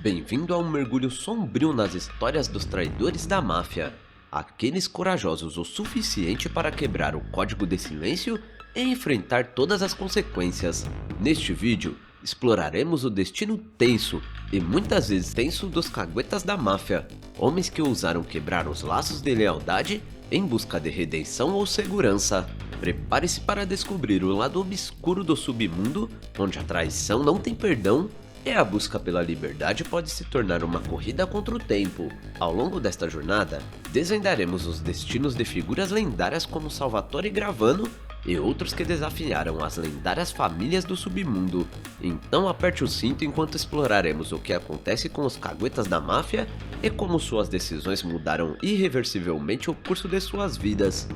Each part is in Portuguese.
Bem-vindo a um mergulho sombrio nas histórias dos traidores da máfia, aqueles corajosos o suficiente para quebrar o código de silêncio e enfrentar todas as consequências. Neste vídeo, exploraremos o destino tenso e muitas vezes tenso dos caguetas da máfia, homens que ousaram quebrar os laços de lealdade em busca de redenção ou segurança. Prepare-se para descobrir o lado obscuro do submundo, onde a traição não tem perdão e a busca pela liberdade pode se tornar uma corrida contra o tempo. Ao longo desta jornada, desvendaremos os destinos de figuras lendárias como Salvatore Gravano e outros que desafiaram as lendárias famílias do submundo. Então aperte o cinto enquanto exploraremos o que acontece com os caguetas da máfia e como suas decisões mudaram irreversivelmente o curso de suas vidas.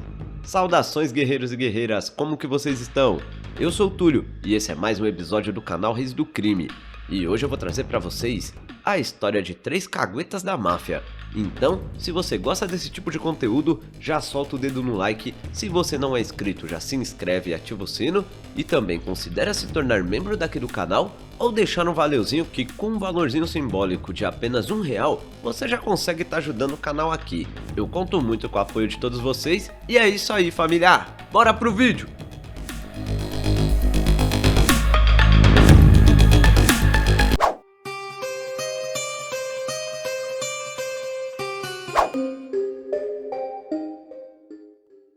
Saudações guerreiros e guerreiras, como que vocês estão? Eu sou o Túlio e esse é mais um episódio do canal Reis do Crime. E hoje eu vou trazer para vocês a história de 3 caguetas da máfia. Então, se você gosta desse tipo de conteúdo, já solta o dedo no like. Se você não é inscrito, já se inscreve e ativa o sino. E também considera se tornar membro daqui do canal ou deixar um valeuzinho que com um valorzinho simbólico de apenas R$1, você já consegue estar ajudando o canal aqui. Eu conto muito com o apoio de todos vocês e é isso aí, família! Bora pro vídeo!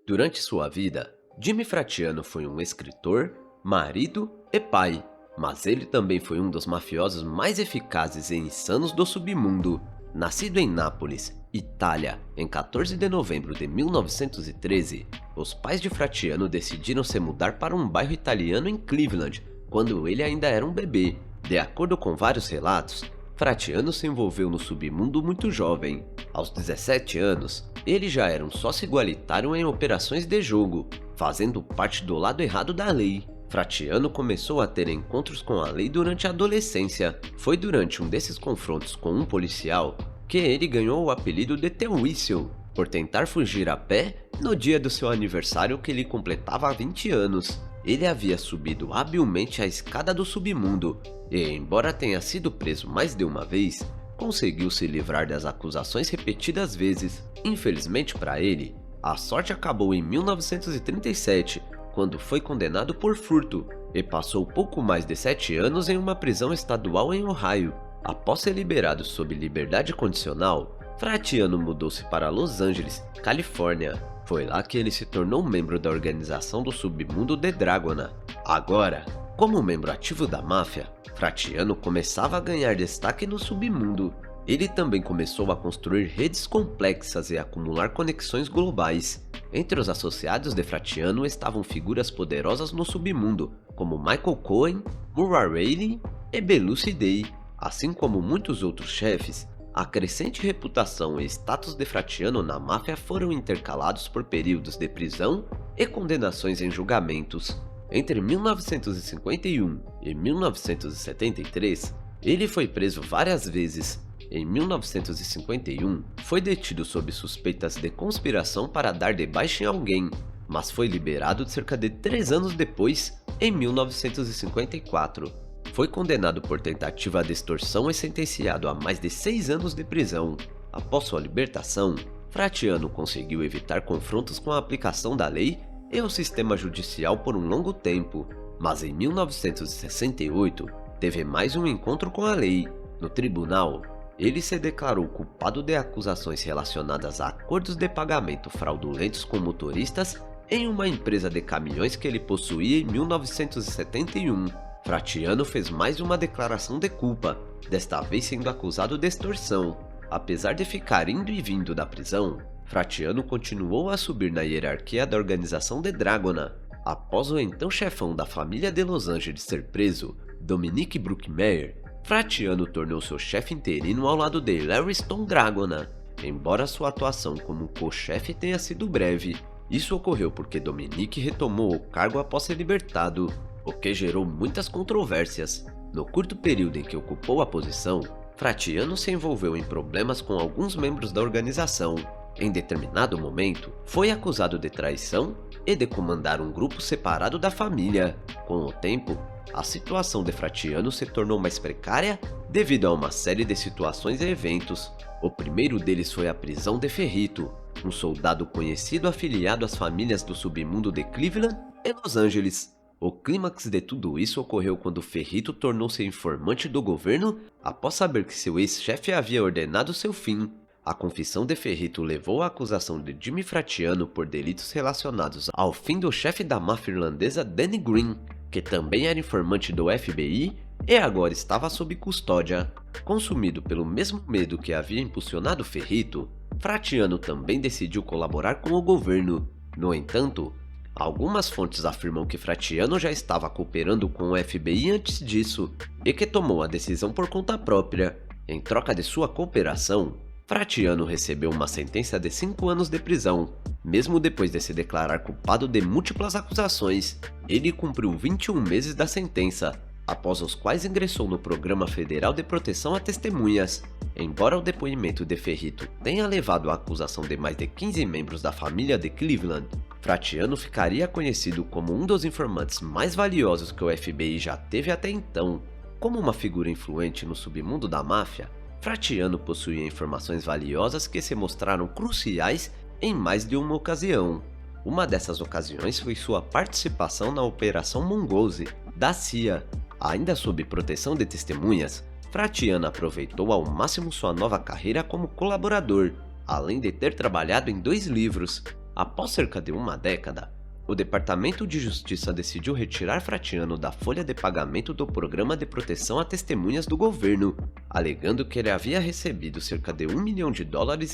Durante sua vida, Jimmy Fratiano foi um escritor, marido e pai, mas ele também foi um dos mafiosos mais eficazes e insanos do submundo. Nascido em Nápoles, Itália, em 14 de novembro de 1913, os pais de Fratiano decidiram se mudar para um bairro italiano em Cleveland, quando ele ainda era um bebê. De acordo com vários relatos, Fratiano se envolveu no submundo muito jovem. Aos 17 anos, ele já era um sócio igualitário em operações de jogo, fazendo parte do lado errado da lei. Fratiano começou a ter encontros com a lei durante a adolescência. Foi durante um desses confrontos com um policial que ele ganhou o apelido de The Whistle, por tentar fugir a pé no dia do seu aniversário que ele completava 20 anos. Ele havia subido habilmente a escada do submundo e, embora tenha sido preso mais de uma vez, conseguiu se livrar das acusações repetidas vezes. Infelizmente para ele, a sorte acabou em 1937, quando foi condenado por furto e passou pouco mais de 7 anos em uma prisão estadual em Ohio. Após ser liberado sob liberdade condicional, Fratiano mudou-se para Los Angeles, Califórnia. Foi lá que ele se tornou membro da organização do submundo The Dragona. Agora, como membro ativo da máfia, Fratiano começava a ganhar destaque no submundo. Ele também começou a construir redes complexas e acumular conexões globais. Entre os associados de Fratiano estavam figuras poderosas no submundo, como Michael Cohen, Murray Riley e Belushi Day. Assim como muitos outros chefes, a crescente reputação e status de Fratiano na máfia foram intercalados por períodos de prisão e condenações em julgamentos. Entre 1951 e 1973, ele foi preso várias vezes. Em 1951, foi detido sob suspeitas de conspiração para dar de baixa em alguém, mas foi liberado cerca de 3 anos depois, em 1954. Foi condenado por tentativa de extorsão e sentenciado a mais de 6 anos de prisão. Após sua libertação, Fratiano conseguiu evitar confrontos com a aplicação da lei e o sistema judicial por um longo tempo, mas em 1968 teve mais um encontro com a lei. No tribunal, ele se declarou culpado de acusações relacionadas a acordos de pagamento fraudulentos com motoristas em uma empresa de caminhões que ele possuía em 1971. Fratiano fez mais uma declaração de culpa, desta vez sendo acusado de extorsão. Apesar de ficar indo e vindo da prisão, Fratiano continuou a subir na hierarquia da organização The Dragona. Após o então chefão da família de Los Angeles ser preso, Dominic Brookmeyer, Fratiano tornou-se o chefe interino ao lado de Larry Stone Dragona, embora sua atuação como co-chefe tenha sido breve. Isso ocorreu porque Dominic retomou o cargo após ser libertado, o que gerou muitas controvérsias. No curto período em que ocupou a posição, Fratiano se envolveu em problemas com alguns membros da organização. Em determinado momento, foi acusado de traição e de comandar um grupo separado da família. Com o tempo, a situação de Fratiano se tornou mais precária devido a uma série de situações e eventos. O primeiro deles foi a prisão de Ferrito, um soldado conhecido afiliado às famílias do submundo de Cleveland e Los Angeles. O clímax de tudo isso ocorreu quando Ferrito tornou-se informante do governo após saber que seu ex-chefe havia ordenado seu fim. A confissão de Ferrito levou à acusação de Jimmy Fratiano por delitos relacionados ao fim do chefe da máfia irlandesa Danny Green, que também era informante do FBI e agora estava sob custódia. Consumido pelo mesmo medo que havia impulsionado Ferrito, Fratiano também decidiu colaborar com o governo. No entanto, algumas fontes afirmam que Fratiano já estava cooperando com o FBI antes disso e que tomou a decisão por conta própria. Em troca de sua cooperação, Fratiano recebeu uma sentença de 5 anos de prisão. Mesmo depois de se declarar culpado de múltiplas acusações, ele cumpriu 21 meses da sentença, após os quais ingressou no Programa Federal de Proteção a Testemunhas. Embora o depoimento de Ferrito tenha levado à acusação de mais de 15 membros da família de Cleveland, Fratiano ficaria conhecido como um dos informantes mais valiosos que o FBI já teve até então. Como uma figura influente no submundo da máfia, Fratiano possuía informações valiosas que se mostraram cruciais em mais de uma ocasião. Uma dessas ocasiões foi sua participação na Operação Mongoose, da CIA. Ainda sob proteção de testemunhas, Fratiano aproveitou ao máximo sua nova carreira como colaborador, além de ter trabalhado em 2 livros. Após cerca de uma década, o Departamento de Justiça decidiu retirar Fratiano da folha de pagamento do Programa de Proteção a Testemunhas do governo, alegando que ele havia recebido cerca de $1 milhão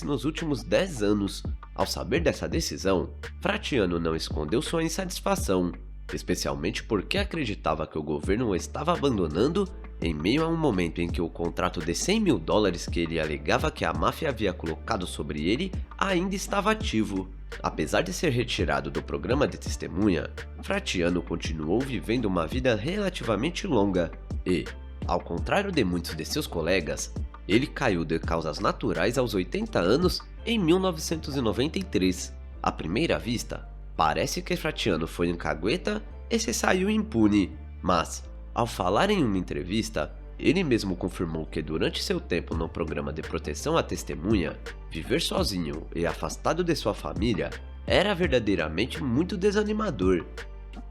nos últimos 10 anos. Ao saber dessa decisão, Fratiano não escondeu sua insatisfação, especialmente porque acreditava que o governo o estava abandonando em meio a um momento em que o contrato de $100 mil que ele alegava que a máfia havia colocado sobre ele ainda estava ativo. Apesar de ser retirado do programa de testemunha, Fratiano continuou vivendo uma vida relativamente longa e, ao contrário de muitos de seus colegas, ele caiu de causas naturais aos 80 anos em 1993. À primeira vista, parece que Fratiano foi um cagueta e se saiu impune, mas, ao falar em uma entrevista, ele mesmo confirmou que durante seu tempo no programa de proteção à testemunha, viver sozinho e afastado de sua família era verdadeiramente muito desanimador.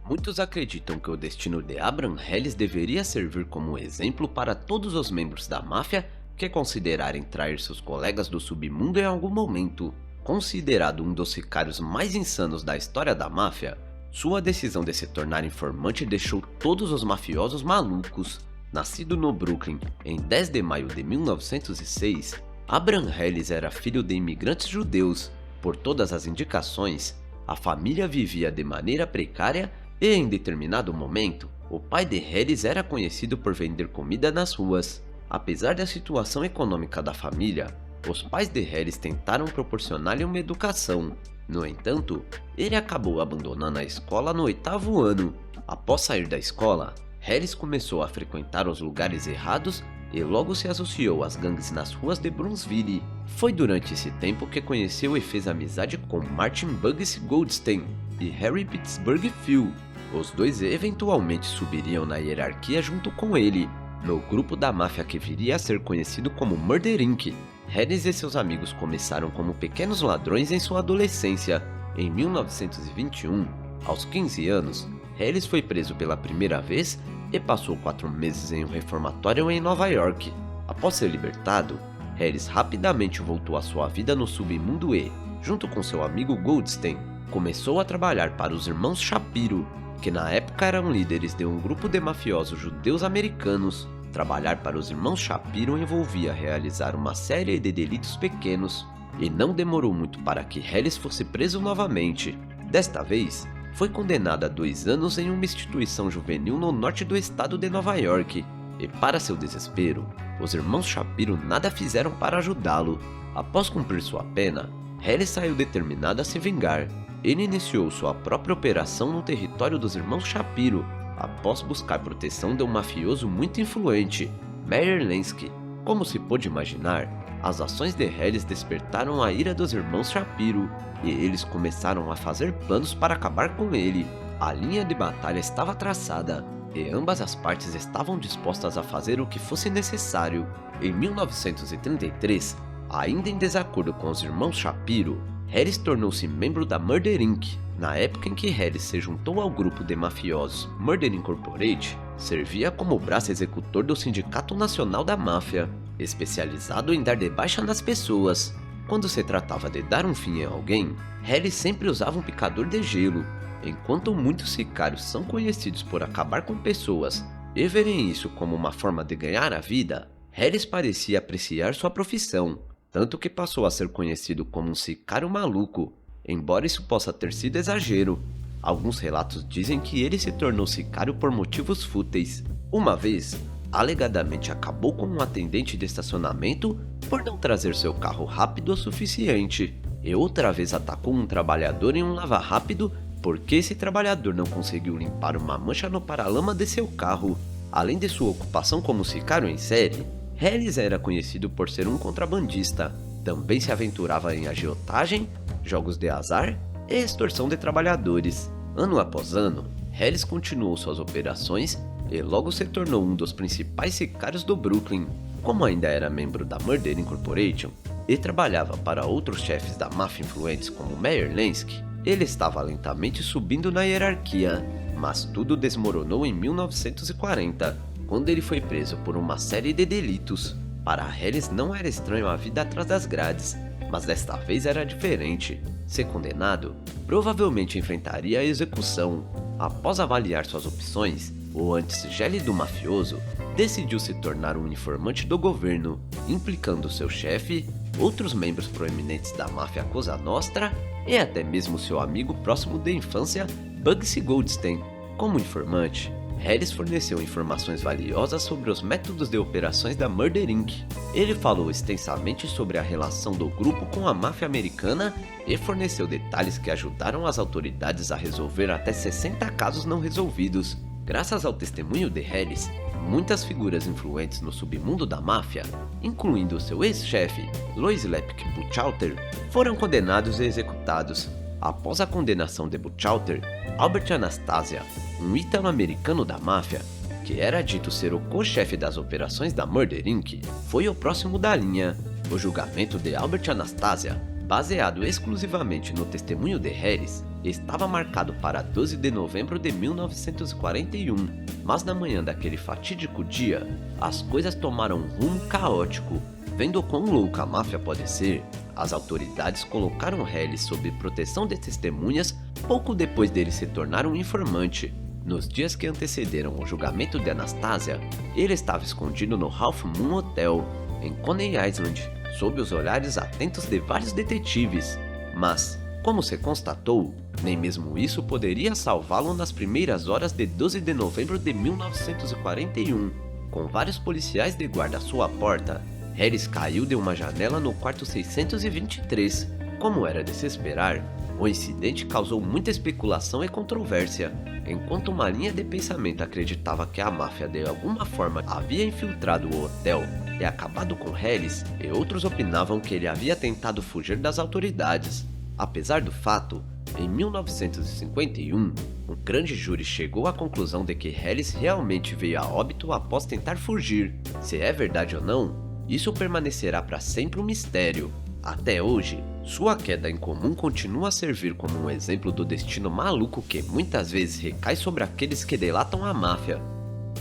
Muitos acreditam que o destino de Abraham Hellis deveria servir como exemplo para todos os membros da máfia que considerarem trair seus colegas do submundo em algum momento. Considerado um dos sicários mais insanos da história da máfia, sua decisão de se tornar informante deixou todos os mafiosos malucos. Nascido no Brooklyn em 10 de maio de 1906, Abraham Hellis era filho de imigrantes judeus. Por todas as indicações, a família vivia de maneira precária e, em determinado momento, o pai de Hellis era conhecido por vender comida nas ruas. Apesar da situação econômica da família, os pais de Hellis tentaram proporcionar-lhe uma educação. No entanto, ele acabou abandonando a escola no 8º ano. Após sair da escola, Hellis começou a frequentar os lugares errados e logo se associou às gangues nas ruas de Bronzeville. Foi durante esse tempo que conheceu e fez amizade com Martin Bugsy Goldstein e Harry Pittsburgh Phil. Os dois eventualmente subiriam na hierarquia junto com ele, no grupo da máfia que viria a ser conhecido como Murder Inc. Hellis e seus amigos começaram como pequenos ladrões em sua adolescência. Em 1921, aos 15 anos, Hellis foi preso pela primeira vez e passou 4 meses em um reformatório em Nova York. Após ser libertado, Hellis rapidamente voltou à sua vida no submundo e, junto com seu amigo Goldstein, começou a trabalhar para os irmãos Shapiro, que na época eram líderes de um grupo de mafiosos judeus americanos. Trabalhar para os irmãos Shapiro envolvia realizar uma série de delitos pequenos, e não demorou muito para que Hellis fosse preso novamente. Desta vez, foi condenado a 2 anos em uma instituição juvenil no norte do estado de Nova York, e para seu desespero, os irmãos Shapiro nada fizeram para ajudá-lo. Após cumprir sua pena, Hellis saiu determinado a se vingar. Ele iniciou sua própria operação no território dos irmãos Shapiro, após buscar proteção de um mafioso muito influente, Meyer Lansky. Como se pôde imaginar, as ações de Hellis despertaram a ira dos irmãos Shapiro, e eles começaram a fazer planos para acabar com ele. A linha de batalha estava traçada. e ambas as partes estavam dispostas a fazer o que fosse necessário. Em 1933, ainda em desacordo com os irmãos Shapiro, Harris tornou-se membro da Murder Inc. Na época em que Harris se juntou ao grupo de mafiosos Murder Incorporated, servia como braço executor do Sindicato Nacional da Máfia, especializado em dar de baixa nas pessoas. Quando se tratava de dar um fim em alguém, Harris sempre usava um picador de gelo. Enquanto muitos sicários são conhecidos por acabar com pessoas e verem isso como uma forma de ganhar a vida, Harris parecia apreciar sua profissão, tanto que passou a ser conhecido como um sicário maluco, embora isso possa ter sido exagero. Alguns relatos dizem que ele se tornou sicário por motivos fúteis. Uma vez, alegadamente acabou com um atendente de estacionamento por não trazer seu carro rápido o suficiente, e outra vez atacou um trabalhador em um lava-rápido porque esse trabalhador não conseguiu limpar uma mancha no paralama de seu carro. Além de sua ocupação como sicário em série, Harris era conhecido por ser um contrabandista. Também se aventurava em agiotagem, jogos de azar e extorsão de trabalhadores. Ano após ano, Harris continuou suas operações e logo se tornou um dos principais sicários do Brooklyn. Como ainda era membro da Murder Incorporation e trabalhava para outros chefes da máfia influentes como Meyer Lansky, ele estava lentamente subindo na hierarquia, mas tudo desmoronou em 1940, quando ele foi preso por uma série de delitos. Para Harris não era estranho a vida atrás das grades, mas desta vez era diferente. Se condenado, provavelmente enfrentaria a execução. Após avaliar suas opções, o antes gélido mafioso decidiu se tornar um informante do governo, implicando seu chefe, outros membros proeminentes da máfia Cosa Nostra e até mesmo seu amigo próximo de infância, Bugsy Goldstein. Como informante, Harris forneceu informações valiosas sobre os métodos de operações da Murder Inc. Ele falou extensamente sobre a relação do grupo com a máfia americana e forneceu detalhes que ajudaram as autoridades a resolver até 60 casos não resolvidos. Graças ao testemunho de Harris, muitas figuras influentes no submundo da máfia, incluindo seu ex-chefe, Lois Lepke Buchalter, foram condenados e executados. Após a condenação de Buchalter, Albert Anastasia, um ítalo-americano da máfia, que era dito ser o co-chefe das operações da Murder Inc., foi o próximo da linha. O julgamento de Albert Anastasia, baseado exclusivamente no testemunho de Harris, estava marcado para 12 de novembro de 1941, mas na manhã daquele fatídico dia, as coisas tomaram um rumo caótico. Vendo quão louca a máfia pode ser, as autoridades colocaram Harris sob proteção de testemunhas pouco depois dele se tornar um informante. Nos dias que antecederam o julgamento de Anastasia, ele estava escondido no Half Moon Hotel, em Coney Island, sob os olhares atentos de vários detetives. Mas, como se constatou, nem mesmo isso poderia salvá-lo nas primeiras horas de 12 de novembro de 1941. Com vários policiais de guarda à sua porta, Harris caiu de uma janela no quarto 623. Como era de se esperar, o incidente causou muita especulação e controvérsia. Enquanto uma linha de pensamento acreditava que a máfia de alguma forma havia infiltrado o hotel e acabado com Harris, e outros opinavam que ele havia tentado fugir das autoridades. Apesar do fato, em 1951, um grande júri chegou à conclusão de que Harris realmente veio a óbito após tentar fugir. Se é verdade ou não, isso permanecerá para sempre um mistério. Até hoje, sua queda em comum continua a servir como um exemplo do destino maluco que muitas vezes recai sobre aqueles que delatam a máfia.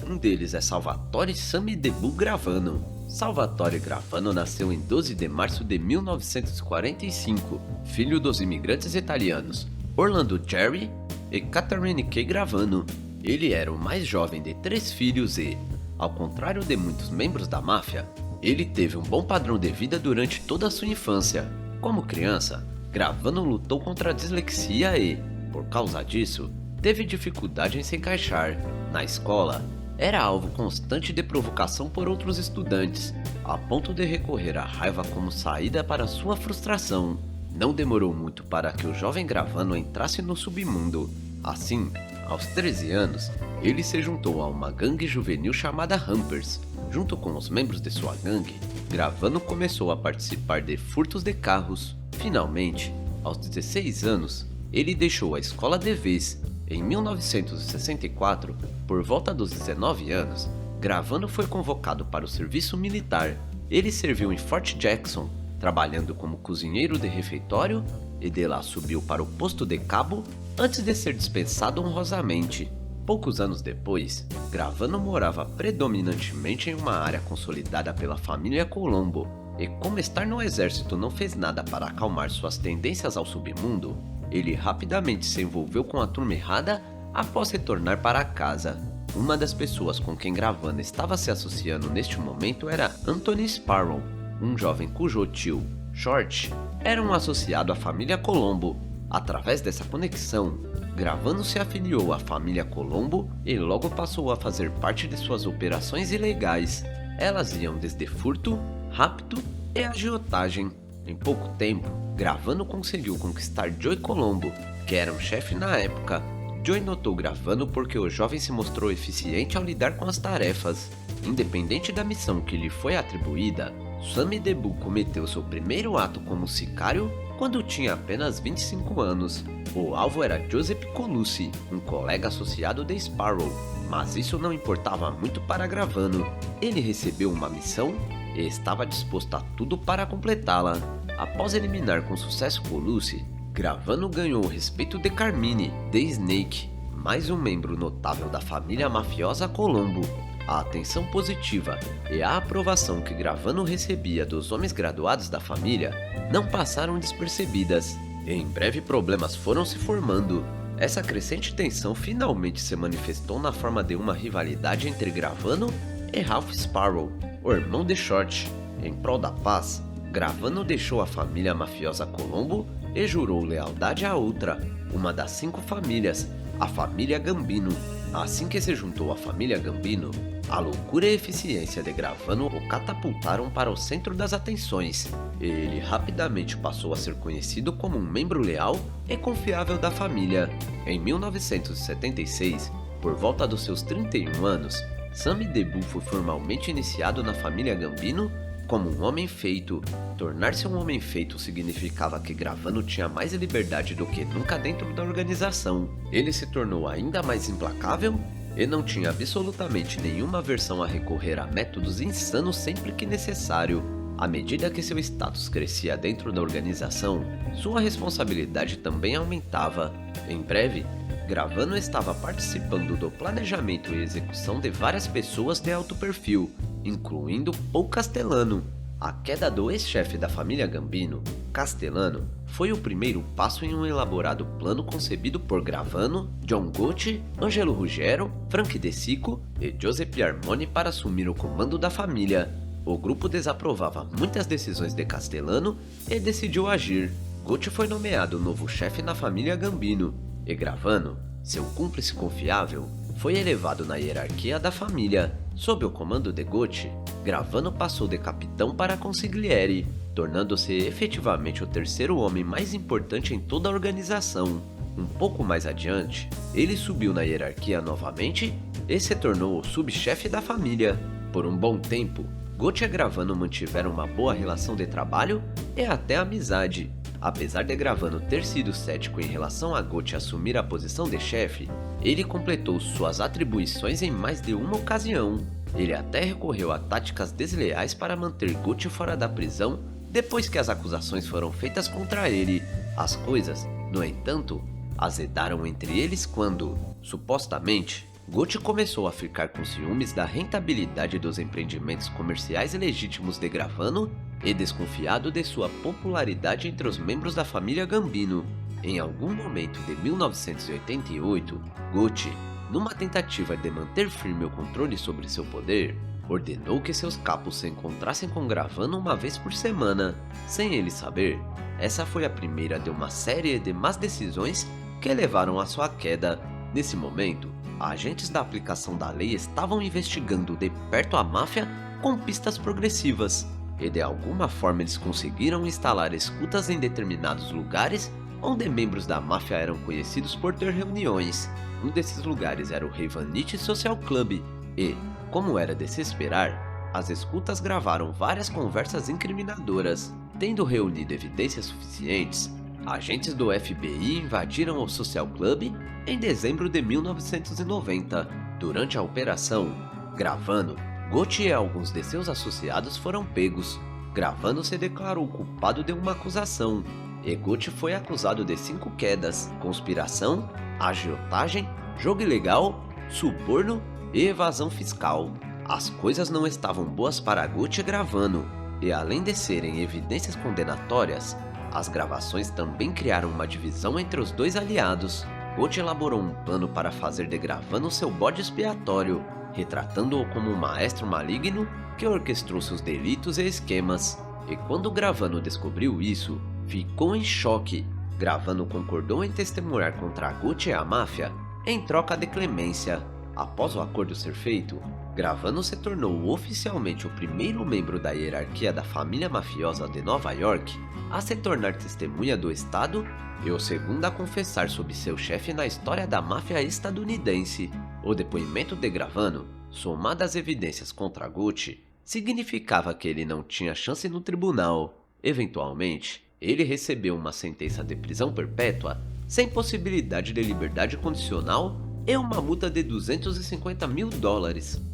Um deles é Salvatore Samidebu Gravano. Salvatore Gravano nasceu em 12 de março de 1945, filho dos imigrantes italianos Orlando Jerry e Catherine K. Gravano. Ele era o mais jovem de 3 filhos e, ao contrário de muitos membros da máfia, ele teve um bom padrão de vida durante toda a sua infância. Como criança, Gravano lutou contra a dislexia e, por causa disso, teve dificuldade em se encaixar. Na escola, era alvo constante de provocação por outros estudantes, a ponto de recorrer à raiva como saída para sua frustração. Não demorou muito para que o jovem Gravano entrasse no submundo. Assim, aos 13 anos, ele se juntou a uma gangue juvenil chamada Humpers. Junto com os membros de sua gangue, Gravano começou a participar de furtos de carros. Finalmente, aos 16 anos, ele deixou a escola de vez Em 1964, por volta dos 19 anos, Gravano foi convocado para o serviço militar. Ele serviu em Fort Jackson, trabalhando como cozinheiro de refeitório, e de lá subiu para o posto de cabo antes de ser dispensado honrosamente. Poucos anos depois, Gravano morava predominantemente em uma área consolidada pela família Colombo, e como estar no exército não fez nada para acalmar suas tendências ao submundo, ele rapidamente se envolveu com a turma errada após retornar para casa. Uma das pessoas com quem Gravano estava se associando neste momento era Anthony Sparrow, um jovem cujo tio, Short, era um associado à família Colombo. Através dessa conexão, Gravano se afiliou à família Colombo e logo passou a fazer parte de suas operações ilegais. Elas iam desde furto, rapto e agiotagem. Em pouco tempo, Gravano conseguiu conquistar Joey Colombo, que era um chefe na época. Joey notou Gravano porque o jovem se mostrou eficiente ao lidar com as tarefas. Independente da missão que lhe foi atribuída, Sammy Debu cometeu seu primeiro ato como sicário quando tinha apenas 25 anos. O alvo era Joseph Colucci, um colega associado de Sparrow, mas isso não importava muito para Gravano. Ele recebeu uma missão e estava disposto a tudo para completá-la. Após eliminar com sucesso Colucci, Gravano ganhou o respeito de Carmine, The Snake, mais um membro notável da família mafiosa Colombo. A atenção positiva e a aprovação que Gravano recebia dos homens graduados da família não passaram despercebidas. Em breve problemas foram se formando. Essa crescente tensão finalmente se manifestou na forma de uma rivalidade entre Gravano e Ralph Sparrow, o irmão de Short. Em prol da paz, Gravano deixou a família mafiosa Colombo e jurou lealdade a outra, uma das 5 famílias, a família Gambino. Assim que se juntou à família Gambino, a loucura e eficiência de Gravano o catapultaram para o centro das atenções. Ele rapidamente passou a ser conhecido como um membro leal e confiável da família. Em 1976, por volta dos seus 31 anos, Sammy Debu foi formalmente iniciado na família Gambino como um homem feito. Tornar-se um homem feito significava que Gravano tinha mais liberdade do que nunca dentro da organização. Ele se tornou ainda mais implacável e não tinha absolutamente nenhuma aversão a recorrer a métodos insanos sempre que necessário. À medida que seu status crescia dentro da organização, sua responsabilidade também aumentava. Em breve, Gravano estava participando do planejamento e execução de várias pessoas de alto perfil, incluindo Paul Castellano. A queda do ex-chefe da família Gambino, Castellano, foi o primeiro passo em um elaborado plano concebido por Gravano, John Gotti, Angelo Ruggiero, Frank De Sico e Joseph Armoni para assumir o comando da família. O grupo desaprovava muitas decisões de Castellano e decidiu agir. Gotti foi nomeado novo chefe na família Gambino, e Gravano, seu cúmplice confiável, foi elevado na hierarquia da família. Sob o comando de Gotti, Gravano passou de capitão para consigliere, tornando-se efetivamente o terceiro homem mais importante em toda a organização. Um pouco mais adiante, ele subiu na hierarquia novamente e se tornou o subchefe da família. Por um bom tempo, Gotti e Gravano mantiveram uma boa relação de trabalho e até amizade. Apesar de Gravano ter sido cético em relação a Gotti assumir a posição de chefe, ele completou suas atribuições em mais de uma ocasião. Ele até recorreu a táticas desleais para manter Gotti fora da prisão depois que as acusações foram feitas contra ele. As coisas, no entanto, azedaram entre eles quando, supostamente, Gotti começou a ficar com ciúmes da rentabilidade dos empreendimentos comerciais legítimos de Gravano e desconfiado de sua popularidade entre os membros da família Gambino. Em algum momento de 1988, Gotti, numa tentativa de manter firme o controle sobre seu poder, ordenou que seus capos se encontrassem com Gravano uma vez por semana. Sem ele saber, essa foi a primeira de uma série de más decisões que levaram à sua queda. Nesse momento, agentes da aplicação da lei estavam investigando de perto a máfia com pistas progressivas, e de alguma forma eles conseguiram instalar escutas em determinados lugares onde membros da máfia eram conhecidos por ter reuniões. Um desses lugares era o Ravenite Social Club e, como era de se esperar, as escutas gravaram várias conversas incriminadoras. Tendo reunido evidências suficientes, Agentes do FBI invadiram o Social Club em dezembro de 1990. Durante a operação Gravano, Gucci e alguns de seus associados foram pegos. Gravano se declarou culpado de uma acusação, e Gucci foi acusado de 5 quedas: conspiração, agiotagem, jogo ilegal, suborno e evasão fiscal. As coisas não estavam boas para Gucci e Gravano, e além de serem evidências condenatórias, as gravações também criaram uma divisão entre os dois aliados. Gucci elaborou um plano para fazer de Gravano seu bode expiatório, retratando-o como um maestro maligno que orquestrou seus delitos e esquemas. E quando Gravano descobriu isso, ficou em choque. Gravano concordou em testemunhar contra Gucci e a máfia em troca de clemência. Após o acordo ser feito, Gravano se tornou oficialmente o primeiro membro da hierarquia da família mafiosa de Nova York a se tornar testemunha do Estado e o segundo a confessar sobre seu chefe na história da máfia estadunidense. O depoimento de Gravano, somado às evidências contra Gucci, significava que ele não tinha chance no tribunal. Eventualmente, ele recebeu uma sentença de prisão perpétua, sem possibilidade de liberdade condicional e uma multa de $250 mil.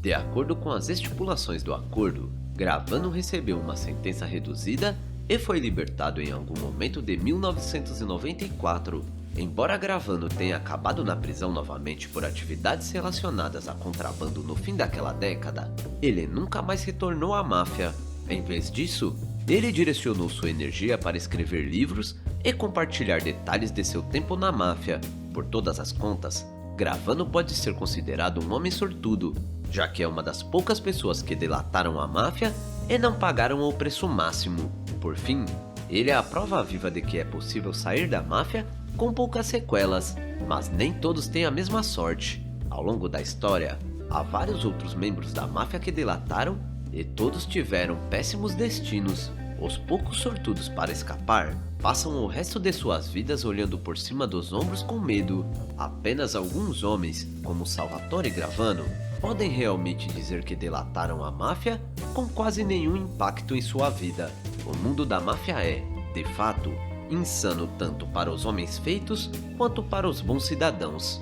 De acordo com as estipulações do acordo, Gravano recebeu uma sentença reduzida e foi libertado em algum momento de 1994. Embora Gravano tenha acabado na prisão novamente por atividades relacionadas a contrabando no fim daquela década, ele nunca mais retornou à máfia. Em vez disso, ele direcionou sua energia para escrever livros e compartilhar detalhes de seu tempo na máfia. Por todas as contas, Gravano pode ser considerado um homem sortudo, já que é uma das poucas pessoas que delataram a máfia e não pagaram o preço máximo. Por fim, ele é a prova viva de que é possível sair da máfia com poucas sequelas, mas nem todos têm a mesma sorte. Ao longo da história, há vários outros membros da máfia que delataram e todos tiveram péssimos destinos. Os poucos sortudos para escapar passam o resto de suas vidas olhando por cima dos ombros com medo. Apenas alguns homens, como Salvatore Gravano, podem realmente dizer que delataram a máfia com quase nenhum impacto em sua vida. O mundo da máfia é, de fato, insano tanto para os homens feitos quanto para os bons cidadãos.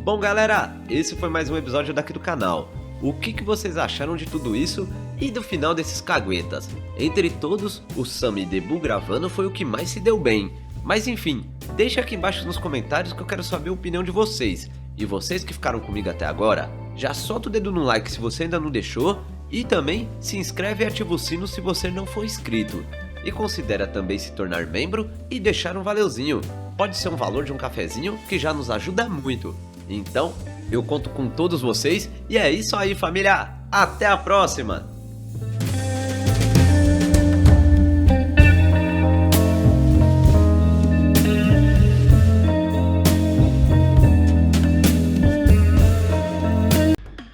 Bom galera, esse foi mais um episódio daqui do canal. O que vocês acharam de tudo isso e do final desses caguetas? Entre todos, o Sammy Debu Gravano foi o que mais se deu bem. Mas enfim, deixa aqui embaixo nos comentários que eu quero saber a opinião de vocês. E vocês que ficaram comigo até agora, já solta o dedo no like se você ainda não deixou. E também se inscreve e ativa o sino se você não for inscrito. E considera também se tornar membro e deixar um valeuzinho. Pode ser um valor de um cafezinho que já nos ajuda muito. Então, eu conto com todos vocês e é isso aí, família! Até a próxima!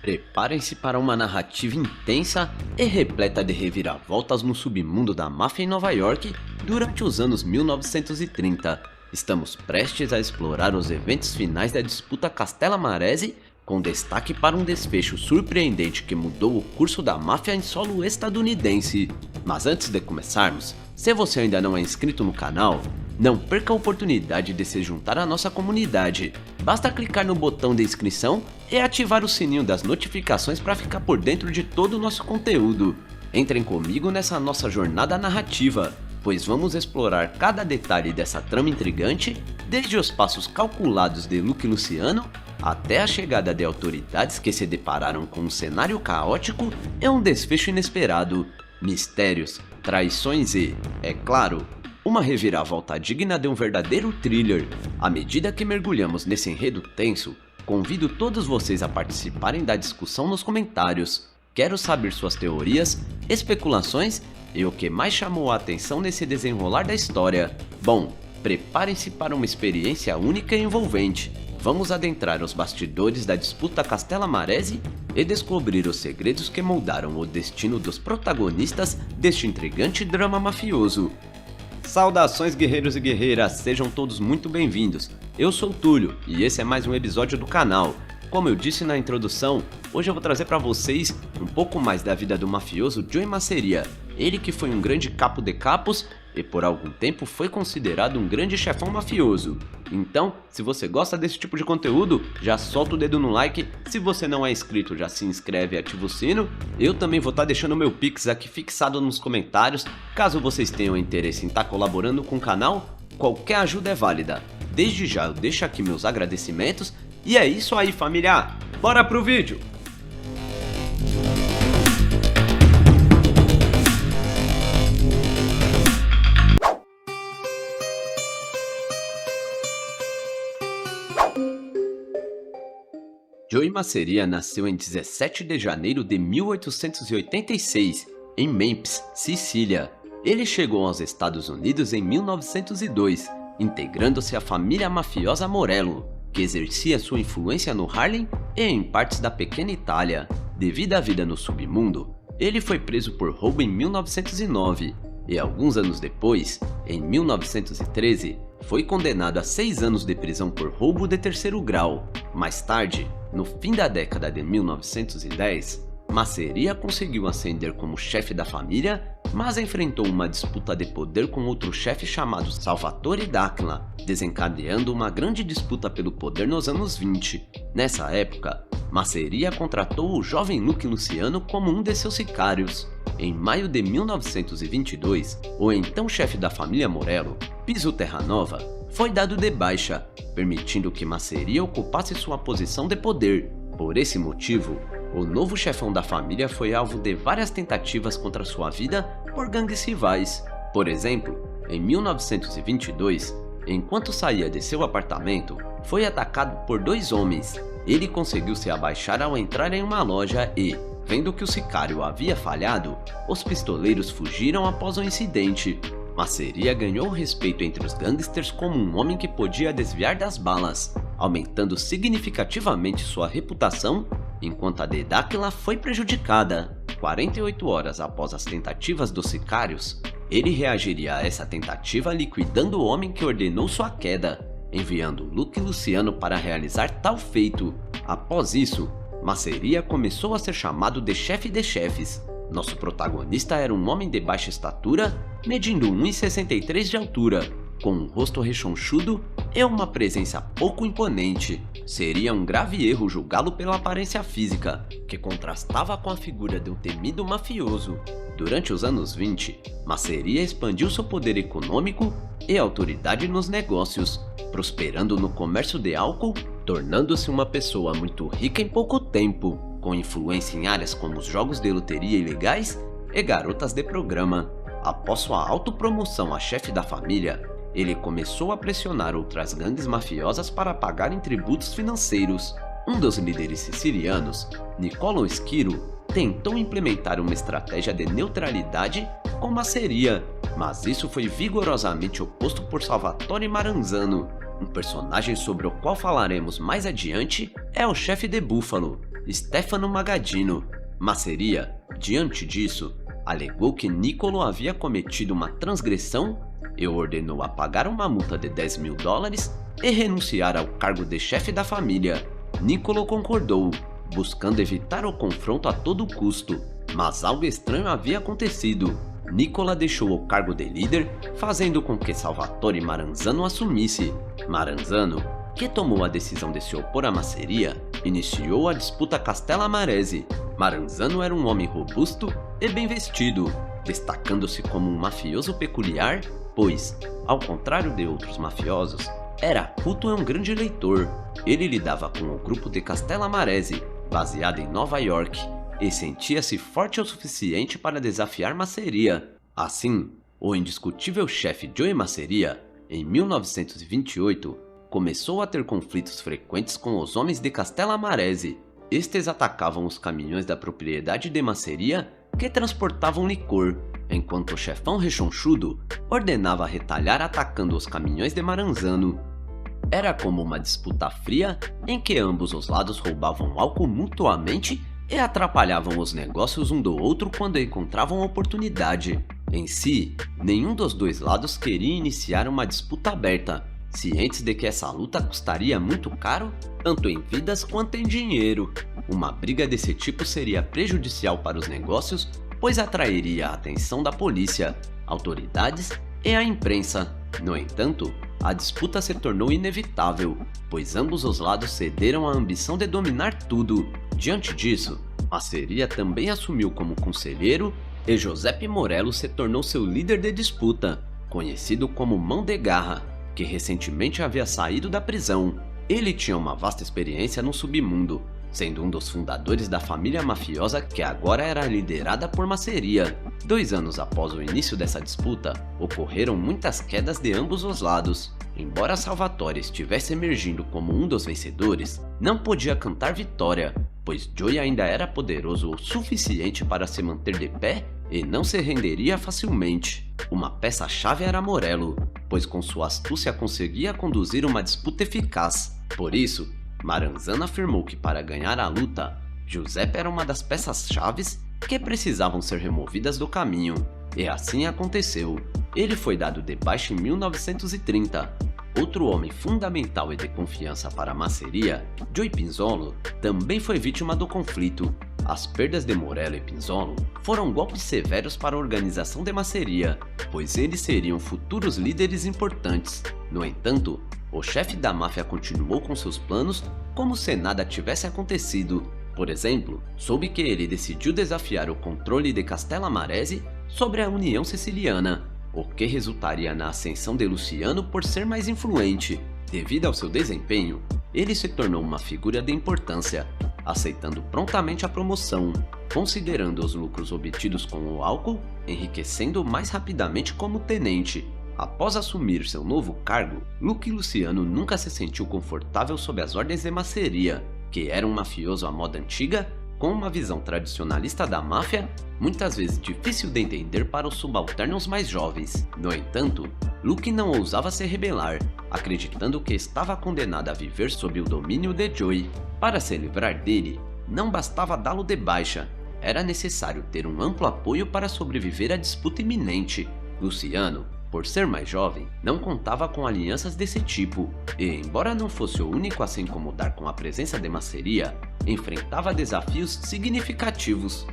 Preparem-se para uma narrativa intensa e repleta de reviravoltas no submundo da máfia em Nova York durante os anos 1930. Estamos prestes a explorar os eventos finais da disputa Castellamarese, com destaque para um desfecho surpreendente que mudou o curso da máfia em solo estadunidense. Mas antes de começarmos, se você ainda não é inscrito no canal, não perca a oportunidade de se juntar à nossa comunidade. Basta clicar no botão de inscrição e ativar o sininho das notificações para ficar por dentro de todo o nosso conteúdo. Entrem comigo nessa nossa jornada narrativa, pois vamos explorar cada detalhe dessa trama intrigante, desde os passos calculados de Luke e Luciano, até a chegada de autoridades que se depararam com um cenário caótico e um desfecho inesperado, mistérios, traições e, é claro, uma reviravolta digna de um verdadeiro thriller. À medida que mergulhamos nesse enredo tenso, convido todos vocês a participarem da discussão nos comentários. Quero saber suas teorias, especulações e o que mais chamou a atenção nesse desenrolar da história. Bom, preparem-se para uma experiência única e envolvente. Vamos adentrar os bastidores da disputa Castellamarese e descobrir os segredos que moldaram o destino dos protagonistas deste intrigante drama mafioso. Saudações guerreiros e guerreiras, sejam todos muito bem-vindos. Eu sou o Túlio e esse é mais um episódio do canal. Como eu disse na introdução, hoje eu vou trazer para vocês um pouco mais da vida do mafioso Joey Masseria. Ele que foi um grande capo de capos e por algum tempo foi considerado um grande chefão mafioso. Então, se você gosta desse tipo de conteúdo, já solta o dedo no like. Se você não é inscrito, já se inscreve e ativa o sino. Eu também vou estar deixando meu Pix aqui fixado nos comentários. Caso vocês tenham interesse em estar colaborando com o canal, qualquer ajuda é válida. Desde já eu deixo aqui meus agradecimentos. E é isso aí, família! Bora pro vídeo! Joey Maseria nasceu em 17 de janeiro de 1886, em Memphis, Sicília. Ele chegou aos Estados Unidos em 1902, integrando-se à família mafiosa Morello, que exercia sua influência no Harlem e em partes da pequena Itália. Devido à vida no submundo, ele foi preso por roubo em 1909 e alguns anos depois, em 1913, foi condenado a 6 anos de prisão por roubo de terceiro grau. Mais tarde, no fim da década de 1910, Maseria conseguiu ascender como chefe da família, mas enfrentou uma disputa de poder com outro chefe chamado Salvatore D'Aquila, desencadeando uma grande disputa pelo poder nos anos 20. Nessa época, Maseria contratou o jovem Luke Luciano como um de seus sicários. Em maio de 1922, o então chefe da família Morello, Piso Terranova, foi dado de baixa, permitindo que Maseria ocupasse sua posição de poder. Por esse motivo, o novo chefão da família foi alvo de várias tentativas contra sua vida por gangues rivais. Por exemplo, em 1922, enquanto saía de seu apartamento, foi atacado por 2 homens. Ele conseguiu se abaixar ao entrar em uma loja e, vendo que o sicário havia falhado, os pistoleiros fugiram após o incidente. Maseria ganhou respeito entre os gangsters como um homem que podia desviar das balas, aumentando significativamente sua reputação, enquanto a de D'Aquila foi prejudicada. 48 horas após as tentativas dos sicários, ele reagiria a essa tentativa liquidando o homem que ordenou sua queda, enviando Luke Luciano para realizar tal feito. Após isso, Maseria começou a ser chamado de chefe de chefes. Nosso protagonista era um homem de baixa estatura, medindo 1,63 de altura, com um rosto rechonchudo e uma presença pouco imponente. Seria um grave erro julgá-lo pela aparência física, que contrastava com a figura de um temido mafioso. Durante os anos 20, Maseria expandiu seu poder econômico e autoridade nos negócios, prosperando no comércio de álcool, tornando-se uma pessoa muito rica em pouco tempo, com influência em áreas como os jogos de loteria ilegais e garotas de programa. Após sua autopromoção a chefe da família, ele começou a pressionar outras gangues mafiosas para pagarem tributos financeiros. Um dos líderes sicilianos, Niccolo Schiro, tentou implementar uma estratégia de neutralidade com Maseria, mas isso foi vigorosamente oposto por Salvatore Maranzano. Um personagem sobre o qual falaremos mais adiante é o chefe de Buffalo, Stefano Magaddino. Maseria, diante disso, alegou que Niccolo havia cometido uma transgressão e o ordenou a pagar uma multa de $10.000 e renunciar ao cargo de chefe da família. Niccolo concordou, buscando evitar o confronto a todo custo, mas algo estranho havia acontecido. Niccolo deixou o cargo de líder, fazendo com que Salvatore Maranzano assumisse. Maranzano, que tomou a decisão de se opor a Maseria, iniciou a disputa Castellamarese. Maranzano era um homem robusto e bem vestido, destacando-se como um mafioso peculiar, pois, ao contrário de outros mafiosos, era culto e um grande leitor. Ele lidava com o grupo de Castellamarese, baseado em Nova York, e sentia-se forte o suficiente para desafiar Maseria. Assim, o indiscutível chefe Joey Maseria, em 1928, começou a ter conflitos frequentes com os homens de Castellamarese. Estes atacavam os caminhões da propriedade de Maseria que transportavam licor, enquanto o chefão rechonchudo ordenava retalhar atacando os caminhões de Maranzano. Era como uma disputa fria em que ambos os lados roubavam álcool mutuamente e atrapalhavam os negócios um do outro quando encontravam oportunidade. Em si, nenhum dos dois lados queria iniciar uma disputa aberta, cientes de que essa luta custaria muito caro, tanto em vidas quanto em dinheiro. Uma briga desse tipo seria prejudicial para os negócios, pois atrairia a atenção da polícia, autoridades e a imprensa. No entanto, a disputa se tornou inevitável, pois ambos os lados cederam à ambição de dominar tudo. Diante disso, Masseria também assumiu como conselheiro e Giuseppe Morello se tornou seu líder de disputa, conhecido como Mão de Garra, que recentemente havia saído da prisão. Ele tinha uma vasta experiência no submundo, sendo um dos fundadores da família mafiosa que agora era liderada por Masseria. 2 anos após o início dessa disputa, ocorreram muitas quedas de ambos os lados. Embora Salvatore estivesse emergindo como um dos vencedores, não podia cantar vitória, pois Joey ainda era poderoso o suficiente para se manter de pé e não se renderia facilmente. Uma peça-chave era Morello, pois com sua astúcia conseguia conduzir uma disputa eficaz. Por isso, Maranzano afirmou que para ganhar a luta, Giuseppe era uma das peças-chaves que precisavam ser removidas do caminho. E assim aconteceu. Ele foi dado de baixa em 1930. Outro homem fundamental e de confiança para a Masseria, Joey Pinzolo, também foi vítima do conflito. As perdas de Morello e Pinzolo foram golpes severos para a organização de Masseria, pois eles seriam futuros líderes importantes. No entanto, o chefe da máfia continuou com seus planos como se nada tivesse acontecido. Por exemplo, soube que ele decidiu desafiar o controle de Castellamarese sobre a União Siciliana, o que resultaria na ascensão de Luciano por ser mais influente. Devido ao seu desempenho, ele se tornou uma figura de importância, aceitando prontamente a promoção, considerando os lucros obtidos com o álcool, enriquecendo mais rapidamente como tenente. Após assumir seu novo cargo, Lucky Luciano nunca se sentiu confortável sob as ordens de Masseria, que era um mafioso à moda antiga, com uma visão tradicionalista da máfia, muitas vezes difícil de entender para os subalternos mais jovens. No entanto, Lucky não ousava se rebelar, acreditando que estava condenado a viver sob o domínio de Joey. Para se livrar dele, não bastava dá-lo de baixa, era necessário ter um amplo apoio para sobreviver à disputa iminente. Luciano, por ser mais jovem, não contava com alianças desse tipo, e embora não fosse o único a se incomodar com a presença de Masseria, enfrentava desafios significativos.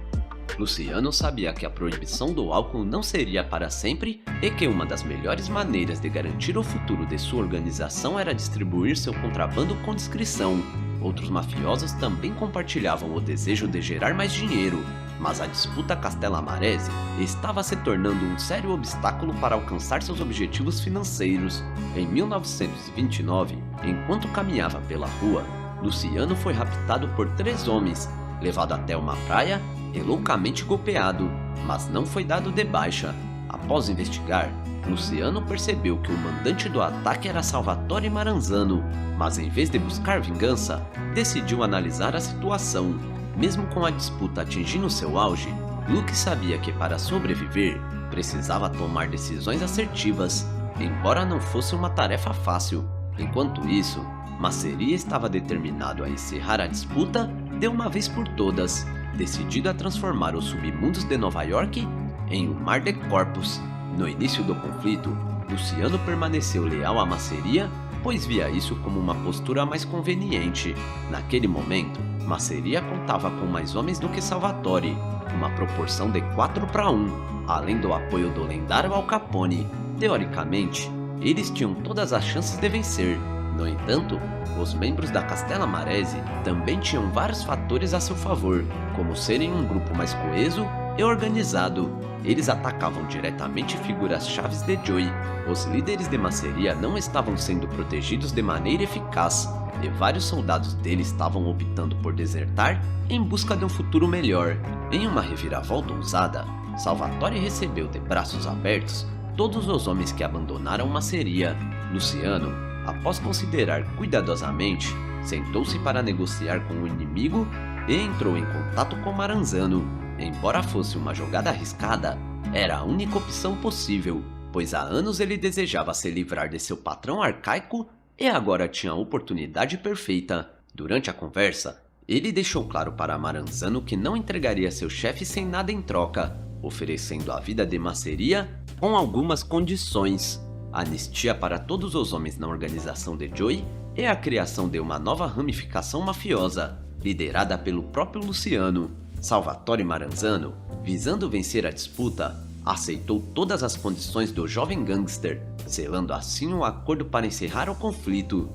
Luciano sabia que a proibição do álcool não seria para sempre e que uma das melhores maneiras de garantir o futuro de sua organização era distribuir seu contrabando com discrição. Outros mafiosos também compartilhavam o desejo de gerar mais dinheiro, mas a disputa Castellamarese estava se tornando um sério obstáculo para alcançar seus objetivos financeiros. Em 1929, enquanto caminhava pela rua, Luciano foi raptado por 3 homens, levado até uma praia e loucamente golpeado, mas não foi dado de baixa. Após investigar, Luciano percebeu que o mandante do ataque era Salvatore Maranzano, mas em vez de buscar vingança, decidiu analisar a situação. Mesmo com a disputa atingindo seu auge, Lucky sabia que para sobreviver, precisava tomar decisões assertivas, embora não fosse uma tarefa fácil. Enquanto isso, Masseria estava determinado a encerrar a disputa de uma vez por todas, decidido a transformar os submundos de Nova York em um mar de corpos. No início do conflito, Luciano permaneceu leal à Masseria, pois via isso como uma postura mais conveniente. Naquele momento, Masseria contava com mais homens do que Salvatore, uma proporção de 4 para 1, além do apoio do lendário Al Capone. Teoricamente, eles tinham todas as chances de vencer. No entanto, os membros da Castellamarese também tinham vários fatores a seu favor, como serem um grupo mais coeso e organizado. Eles atacavam diretamente figuras-chaves de Joey. Os líderes de Masseria não estavam sendo protegidos de maneira eficaz, e vários soldados dele estavam optando por desertar em busca de um futuro melhor. Em uma reviravolta ousada, Salvatore recebeu de braços abertos todos os homens que abandonaram Masseria. Luciano, após considerar cuidadosamente, sentou-se para negociar com o inimigo e entrou em contato com Maranzano. Embora fosse uma jogada arriscada, era a única opção possível, pois há anos ele desejava se livrar de seu patrão arcaico e agora tinha a oportunidade perfeita. Durante a conversa, ele deixou claro para Maranzano que não entregaria seu chefe sem nada em troca, oferecendo a vida de Masseria com algumas condições: anistia para todos os homens na organização de Joey e a criação de uma nova ramificação mafiosa, liderada pelo próprio Luciano. Salvatore Maranzano, visando vencer a disputa, aceitou todas as condições do jovem gangster, selando assim um acordo para encerrar o conflito.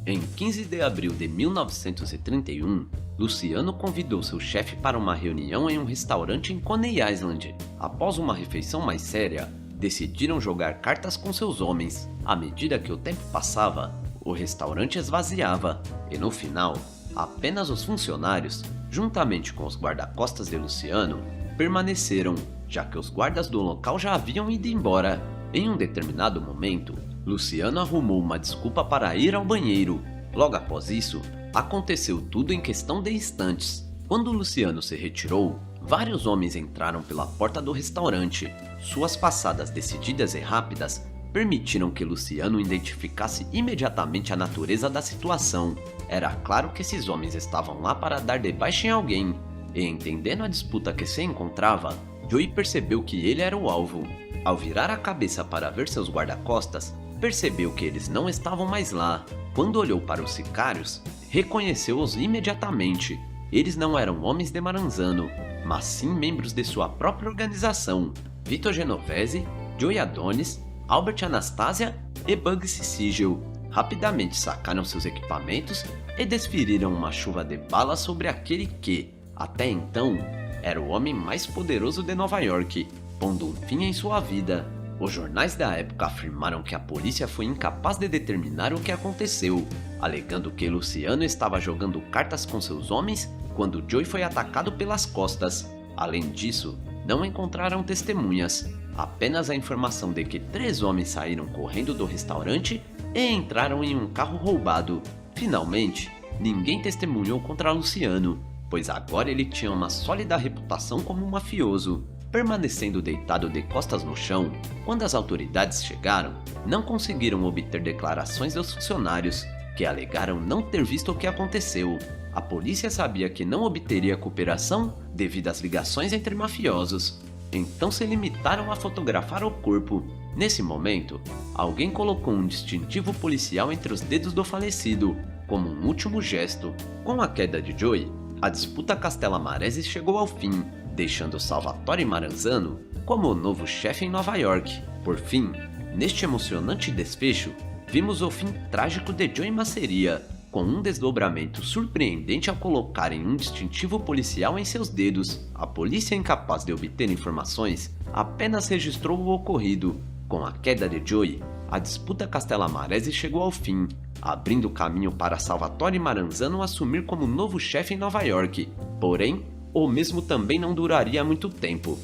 Em 15 de abril de 1931, Luciano convidou seu chefe para uma reunião em um restaurante em Coney Island. Após uma refeição mais séria, decidiram jogar cartas com seus homens. À medida que o tempo passava, o restaurante esvaziava, e no final, apenas os funcionários, juntamente com os guarda-costas de Luciano, permaneceram, já que os guardas do local já haviam ido embora. Em um determinado momento, Luciano arrumou uma desculpa para ir ao banheiro. Logo após isso, aconteceu tudo em questão de instantes. Quando Luciano se retirou, vários homens entraram pela porta do restaurante. Suas passadas decididas e rápidas permitiram que Luciano identificasse imediatamente a natureza da situação. Era claro que esses homens estavam lá para dar de baixa em alguém, e entendendo a disputa que se encontrava, Joey percebeu que ele era o alvo. Ao virar a cabeça para ver seus guarda-costas, percebeu que eles não estavam mais lá. Quando olhou para os sicários, reconheceu-os imediatamente. Eles não eram homens de Maranzano, mas sim membros de sua própria organização: Vitor Genovese, Joey Adonis, Albert Anastasia e Bugsy Siegel. Rapidamente sacaram seus equipamentos e desferiram uma chuva de balas sobre aquele que, até então, era o homem mais poderoso de Nova York, pondo um fim em sua vida. Os jornais da época afirmaram que a polícia foi incapaz de determinar o que aconteceu, alegando que Luciano estava jogando cartas com seus homens quando Joey foi atacado pelas costas. Além disso, não encontraram testemunhas, apenas a informação de que 3 homens saíram correndo do restaurante e entraram em um carro roubado. Finalmente, ninguém testemunhou contra Luciano, pois agora ele tinha uma sólida reputação como um mafioso. Permanecendo deitado de costas no chão, quando as autoridades chegaram, não conseguiram obter declarações dos funcionários, que alegaram não ter visto o que aconteceu. A polícia sabia que não obteria cooperação devido às ligações entre mafiosos, então se limitaram a fotografar o corpo. Nesse momento, alguém colocou um distintivo policial entre os dedos do falecido, como um último gesto. Com a queda de Joey, a disputa Castellamarese chegou ao fim, deixando Salvatore Maranzano como o novo chefe em Nova York. Por fim, neste emocionante desfecho, vimos o fim trágico de Joey Masseria, com um desdobramento surpreendente ao colocarem um distintivo policial em seus dedos. A polícia, incapaz de obter informações, apenas registrou o ocorrido. Com a queda de Joey, a disputa Castellamarese chegou ao fim, abrindo caminho para Salvatore Maranzano assumir como novo chefe em Nova York. Porém, o mesmo também não duraria muito tempo.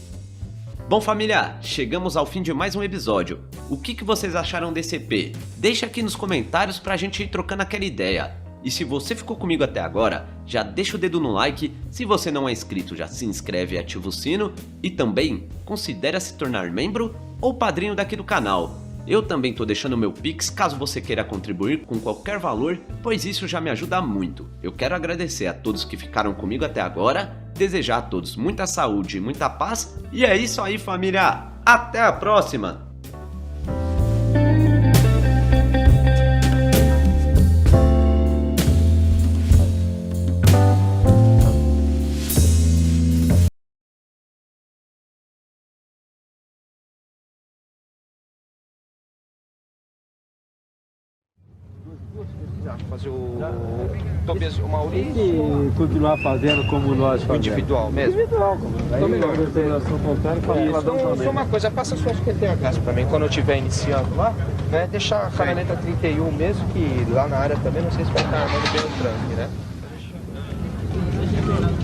Bom, família, chegamos ao fim de mais um episódio. O que vocês acharam desse EP? Deixa aqui nos comentários pra gente ir trocando aquela ideia. E se você ficou comigo até agora, já deixa o dedo no like. Se você não é inscrito, já se inscreve e ativa o sino. E também considere se tornar membro ou padrinho daqui do canal. Eu também tô deixando meu Pix caso você queira contribuir com qualquer valor, pois isso já me ajuda muito. Eu quero agradecer a todos que ficaram comigo até agora, desejar a todos muita saúde e muita paz, e é isso aí, família! Até a próxima! Fazer o Tobias, o Maurício. E continuar fazendo como nós fazemos. Individual mesmo? Individual, como. Aí melhor. a determinação contrária com a Então, só uma coisa, passa suas QTHs pra mim quando eu estiver iniciando lá, né? Deixar a canaleta 31 mesmo, que lá na área também não sei se vai estar armando bem o trânsito, né?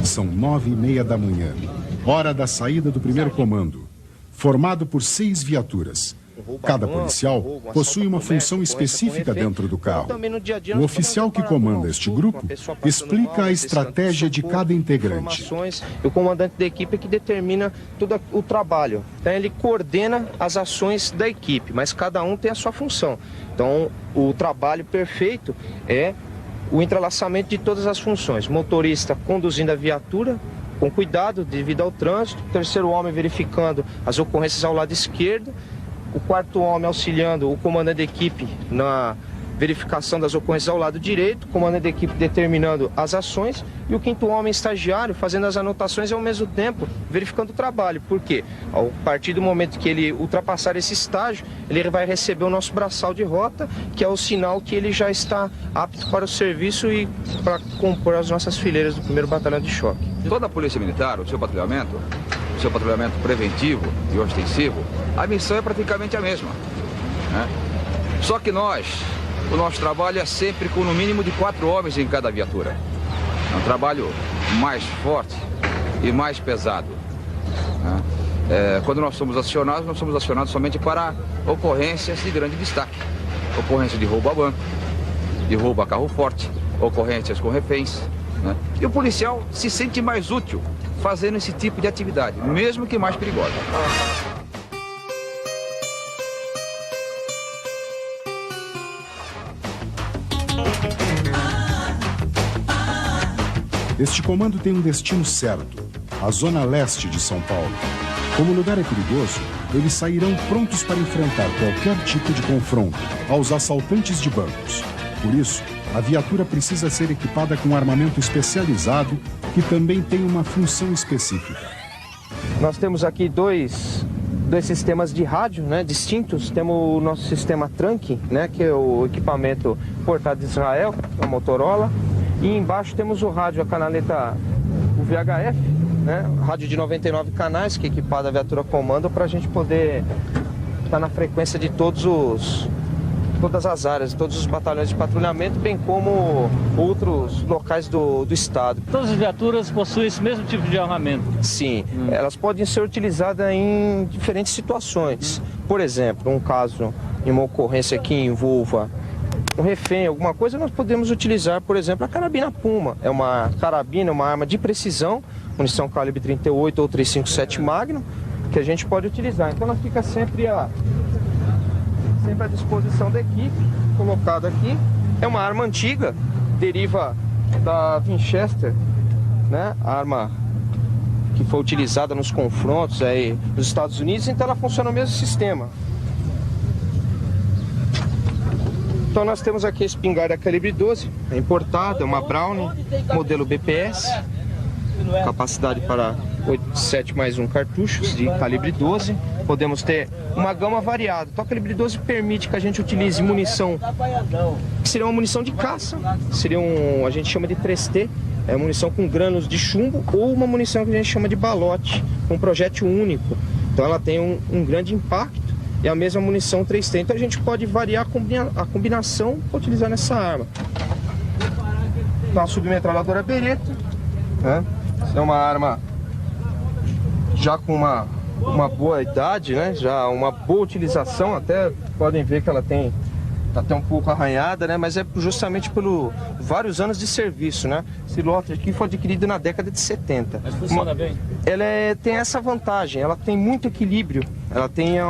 São 9h30 da manhã, hora da saída do primeiro comando, formado por 6 viaturas. Cada policial possui uma função específica dentro do carro. O oficial que comanda este grupo explica a estratégia de cada integrante. O comandante da equipe é que determina todo o trabalho. Então ele coordena as ações da equipe, mas cada um tem a sua função. Então o trabalho perfeito é o entrelaçamento de todas as funções. Motorista conduzindo a viatura com cuidado devido ao trânsito. Terceiro homem verificando as ocorrências ao lado esquerdo. O quarto homem auxiliando o comandante da equipe verificação das ocorrências ao lado direito, comando da equipe determinando as ações e o quinto homem estagiário fazendo as anotações e ao mesmo tempo verificando o trabalho. Por quê? A partir do momento que ele ultrapassar esse estágio, ele vai receber o nosso braçal de rota, que é o sinal que ele já está apto para o serviço e para compor as nossas fileiras do 1º Batalhão de Choque. Toda a Polícia Militar, o seu patrulhamento preventivo e ostensivo, a missão é praticamente a mesma, né? Só que o nosso trabalho é sempre com no mínimo de 4 homens em cada viatura. É um trabalho mais forte e mais pesado, né? Quando nós somos acionados somente para ocorrências de grande destaque. Ocorrência de roubo a banco, de roubo a carro forte, ocorrências com reféns, né? E o policial se sente mais útil fazendo esse tipo de atividade, mesmo que mais perigosa. Este comando tem um destino certo, a zona leste de São Paulo. Como o lugar é perigoso, eles sairão prontos para enfrentar qualquer tipo de confronto aos assaltantes de bancos. Por isso, a viatura precisa ser equipada com armamento especializado que também tem uma função específica. Nós temos aqui dois sistemas de rádio, né, distintos. Temos o nosso sistema Trunk, né, que é o equipamento importado de Israel, a Motorola. E embaixo temos o rádio, a canaleta, o VHF, né, rádio de 99 canais, que é equipada a viatura comando para a gente poder estar na frequência de todas as áreas, todos os batalhões de patrulhamento, bem como outros locais do estado. Todas as viaturas possuem esse mesmo tipo de armamento? Sim, elas podem ser utilizadas em diferentes situações. Por exemplo, um caso em uma ocorrência que envolva um refém, alguma coisa, nós podemos utilizar, por exemplo, a carabina Puma. É uma carabina, uma arma de precisão, munição calibre 38 ou 357 Magnum, que a gente pode utilizar. Então ela fica sempre à disposição da equipe, colocada aqui. É uma arma antiga, deriva da Winchester, né? A arma que foi utilizada nos confrontos aí nos Estados Unidos, então ela funciona no mesmo sistema. Então nós temos aqui a espingarda calibre 12, é importada, é uma Browning, modelo BPS, capacidade para 7 mais 1 cartuchos de calibre 12. Podemos ter uma gama variada. Então a calibre 12 permite que a gente utilize munição, que seria uma munição de caça, seria a gente chama de 3T, é munição com grânulos de chumbo, ou uma munição que a gente chama de balote, com projétil único. Então ela tem um grande impacto. E a mesma munição 3T. Então a gente pode variar a combinação para utilizar nessa arma. Então a submetralhadora Beretta, né? É uma arma já com uma boa idade, né? Já uma boa utilização, até podem ver que ela tem até um pouco arranhada, né? Mas é justamente pelo vários anos de serviço, né? Esse lote aqui foi adquirido na década de 70. Mas funciona bem? Ela tem essa vantagem, ela tem muito equilíbrio, ela tem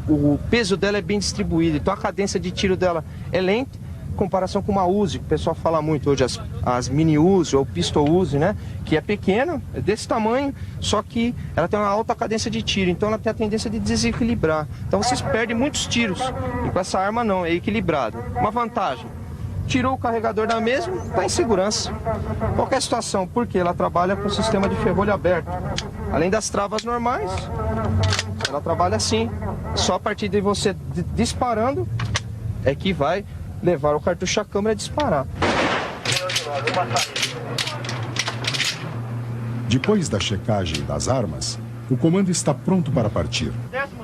o peso dela é bem distribuído, então a cadência de tiro dela é lenta, em comparação com uma Uzi, que o pessoal fala muito hoje, as mini Uzi ou pistol Uzi, né? Que é pequena, é desse tamanho, só que ela tem uma alta cadência de tiro, então ela tem a tendência de desequilibrar. Então vocês perdem muitos tiros, e com essa arma não, é equilibrado. Uma vantagem, tirou o carregador da mesma, está em segurança. Qualquer situação, porque ela trabalha com sistema de ferrolho aberto. Além das travas normais, ela trabalha assim. Só a partir de você disparando é que vai levar o cartucho à câmera e disparar. Depois da checagem das armas, o comando está pronto para partir.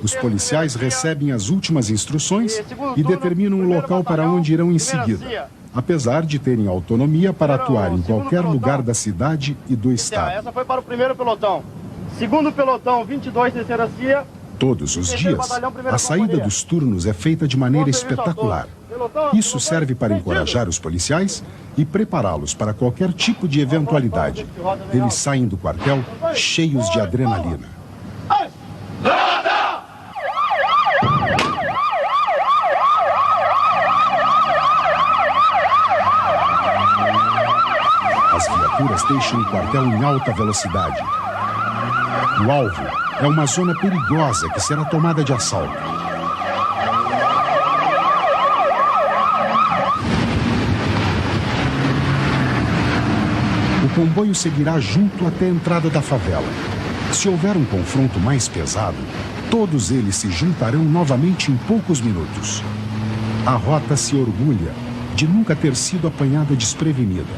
Os policiais recebem as últimas instruções e determinam o local para onde irão em seguida, apesar de terem autonomia para atuar em qualquer lugar da cidade e do estado. Essa foi para o 1º pelotão. 2º pelotão, 22, terceira CIA. Todos os dias, a saída dos turnos é feita de maneira espetacular. Isso serve para encorajar os policiais e prepará-los para qualquer tipo de eventualidade. Eles saem do quartel cheios de adrenalina. As viaturas deixam o quartel em alta velocidade. O alvo é uma zona perigosa que será tomada de assalto. comboio seguirá junto até a entrada da favela. Se houver um confronto mais pesado, todos eles se juntarão novamente em poucos minutos. A rota se orgulha de nunca ter sido apanhada desprevenida.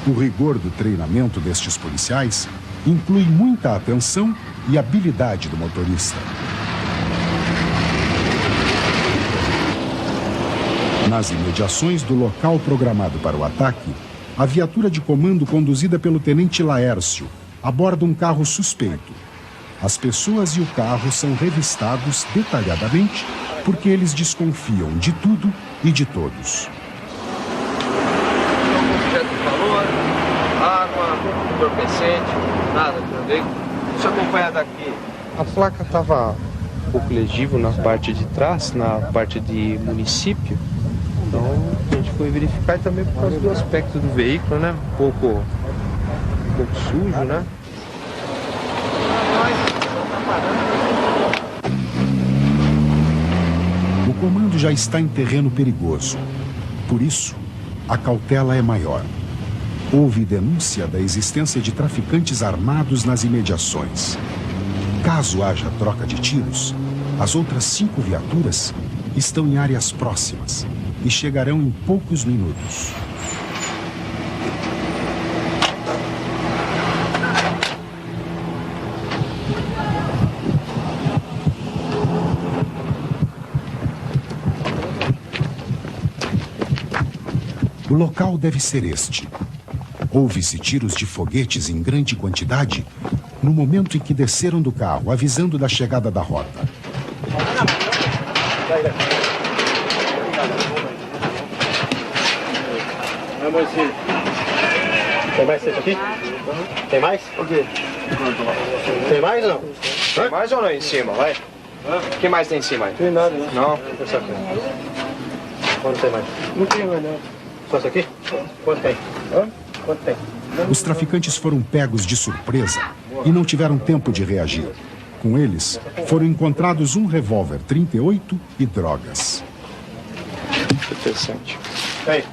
O rigor do treinamento destes policiais inclui muita atenção e habilidade do motorista. Nas imediações do local programado para o ataque, a viatura de comando conduzida pelo tenente Laércio aborda um carro suspeito. As pessoas e o carro são revistados detalhadamente porque eles desconfiam de tudo e de todos. Objeto de valor, arma, entorpecente, nada, entendeu? Deixa eu acompanhar daqui. A placa estava um pouco legível na parte de trás, na parte de município. Então a gente foi verificar e também por causa do aspecto do veículo, né? Um pouco sujo, né? O comando já está em terreno perigoso. Por isso, a cautela é maior. Houve denúncia da existência de traficantes armados nas imediações. Caso haja troca de tiros, as outras 5 viaturas estão em áreas próximas e chegarão em poucos minutos. O local deve ser este. Houve-se tiros de foguetes em grande quantidade no momento em que desceram do carro, avisando da chegada da rota. Tem mais esse aqui? Tem mais? O quê? Tem mais ou não? Tem mais ou não em cima, vai? O que mais tem em cima aí? Tem nada, né? Não? Quanto tem mais? Não tem mais nada. Só esse aqui? Quanto tem? Quanto tem? Os traficantes foram pegos de surpresa e não tiveram tempo de reagir. Com eles, foram encontrados um revólver 38 e drogas. Interessante. Tem.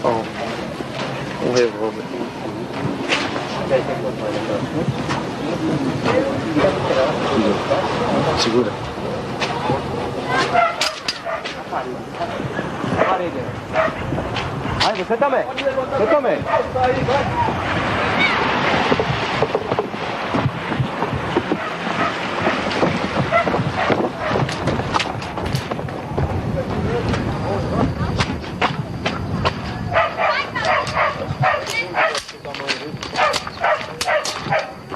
Ó, um revólver. Segura. Aí, você também. Você também.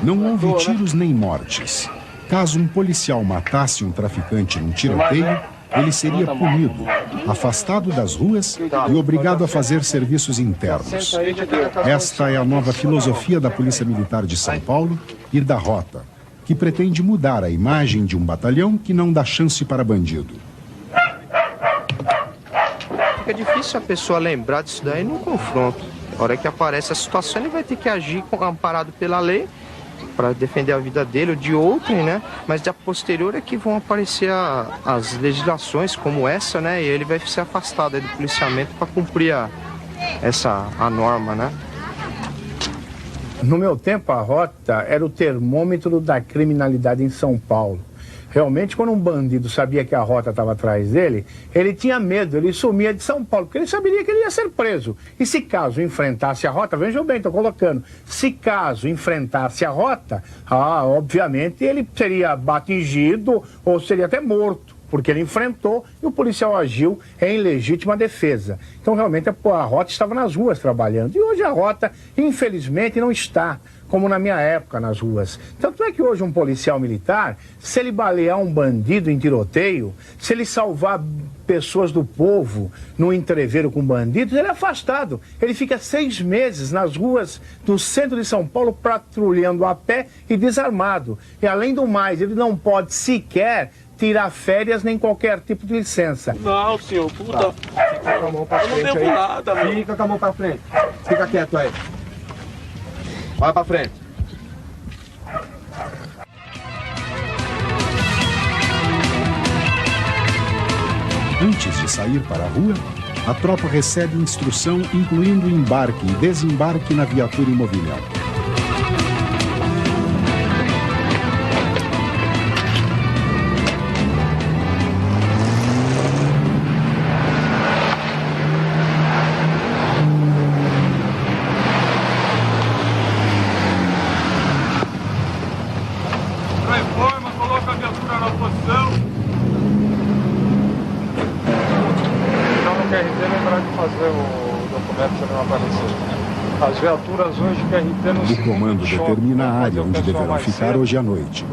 Não houve tiros nem mortes. Caso um policial matasse um traficante num tiroteio, ele seria punido, afastado das ruas e obrigado a fazer serviços internos. Esta é a nova filosofia da Polícia Militar de São Paulo e da Rota, que pretende mudar a imagem de um batalhão que não dá chance para bandido. Fica difícil a pessoa lembrar disso daí num confronto. Na hora que aparece a situação, ele vai ter que agir amparado pela lei para defender a vida dele ou de outrem, né? Mas a posterior é que vão aparecer as legislações como essa, né? E ele vai ser afastado do policiamento para cumprir a norma, né? No meu tempo, a Rota era o termômetro da criminalidade em São Paulo. Realmente, quando um bandido sabia que a Rota estava atrás dele, ele tinha medo, ele sumia de São Paulo, porque ele sabia que ele ia ser preso. E se caso enfrentasse a Rota, vejam bem, estou colocando, se caso enfrentasse a Rota, obviamente ele seria atingido ou seria até morto, porque ele enfrentou e o policial agiu em legítima defesa. Então, realmente, a Rota estava nas ruas trabalhando. E hoje a Rota, infelizmente, não está, como na minha época, nas ruas. Tanto é que hoje um policial militar, se ele balear um bandido em tiroteio, se ele salvar pessoas do povo no entreveiro com bandidos, ele é afastado. Ele fica 6 meses nas ruas do centro de São Paulo patrulhando a pé e desarmado. E, além do mais, ele não pode sequer tirar férias nem qualquer tipo de licença. Não, senhor, puta. Fica com a mão pra frente. Eu não devo nada, meu. Fica com a mão pra frente. Fica quieto aí. Vai pra frente. Antes de sair para a rua, a tropa recebe instrução incluindo embarque e desembarque na viatura em movimento. Reforma, coloca a viatura na posição. Então no QRT lembrar de fazer o documento se não aparecer. As viaturas hoje QRT não O comando determina a área onde deverão ficar hoje à noite.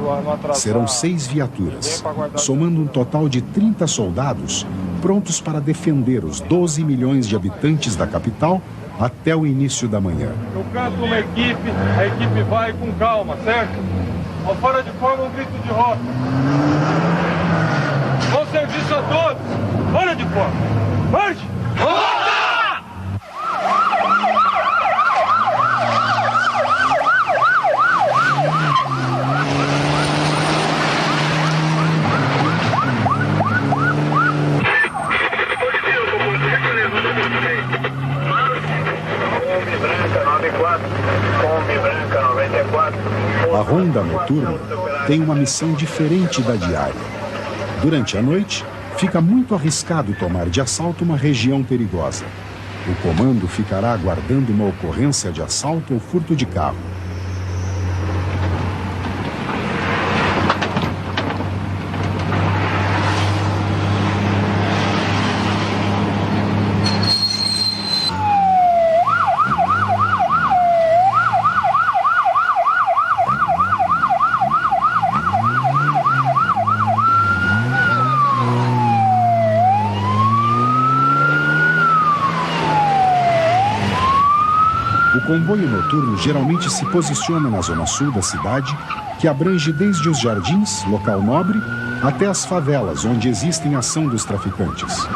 Serão 6 viaturas, somando um total de 30 soldados prontos para defender os 12 milhões de habitantes da capital até o início da manhã. Eu canto uma equipe, a equipe vai com calma, certo? Ao fora de forma, um grito de rota. Bom serviço a todos. Fora de forma. Marche! Rota! A ronda noturna tem uma missão diferente da diária. Durante a noite, fica muito arriscado tomar de assalto uma região perigosa. O comando ficará aguardando uma ocorrência de assalto ou furto de carro. O comboio noturno geralmente se posiciona na zona sul da cidade, que abrange desde os jardins, local nobre, até as favelas, onde existem ação dos traficantes.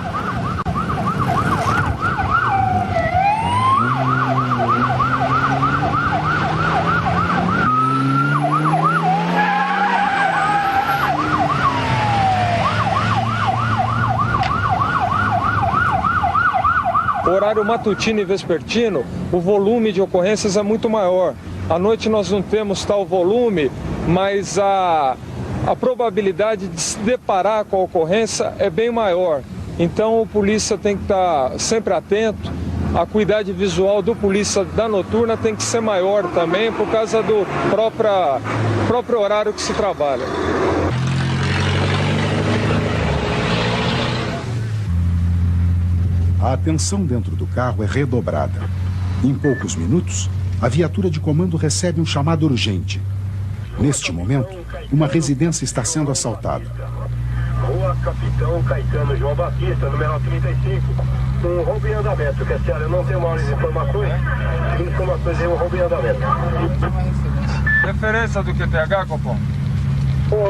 Horário matutino e vespertino, o volume de ocorrências é muito maior. À noite nós não temos tal volume, mas a probabilidade de se deparar com a ocorrência é bem maior. Então o polícia tem que estar sempre atento, a acuidade visual do polícia da noturna tem que ser maior também, por causa do próprio horário que se trabalha. A atenção dentro do carro é redobrada. Em poucos minutos, a viatura de comando recebe um chamado urgente. Neste momento, uma residência está sendo assaltada. Rua Capitão Caetano João Batista, número 35. Um roubo em andamento, que sério, eu não tenho maiores informações. Segundo informações, é um roubo em andamento. Referência do QTH, Copom?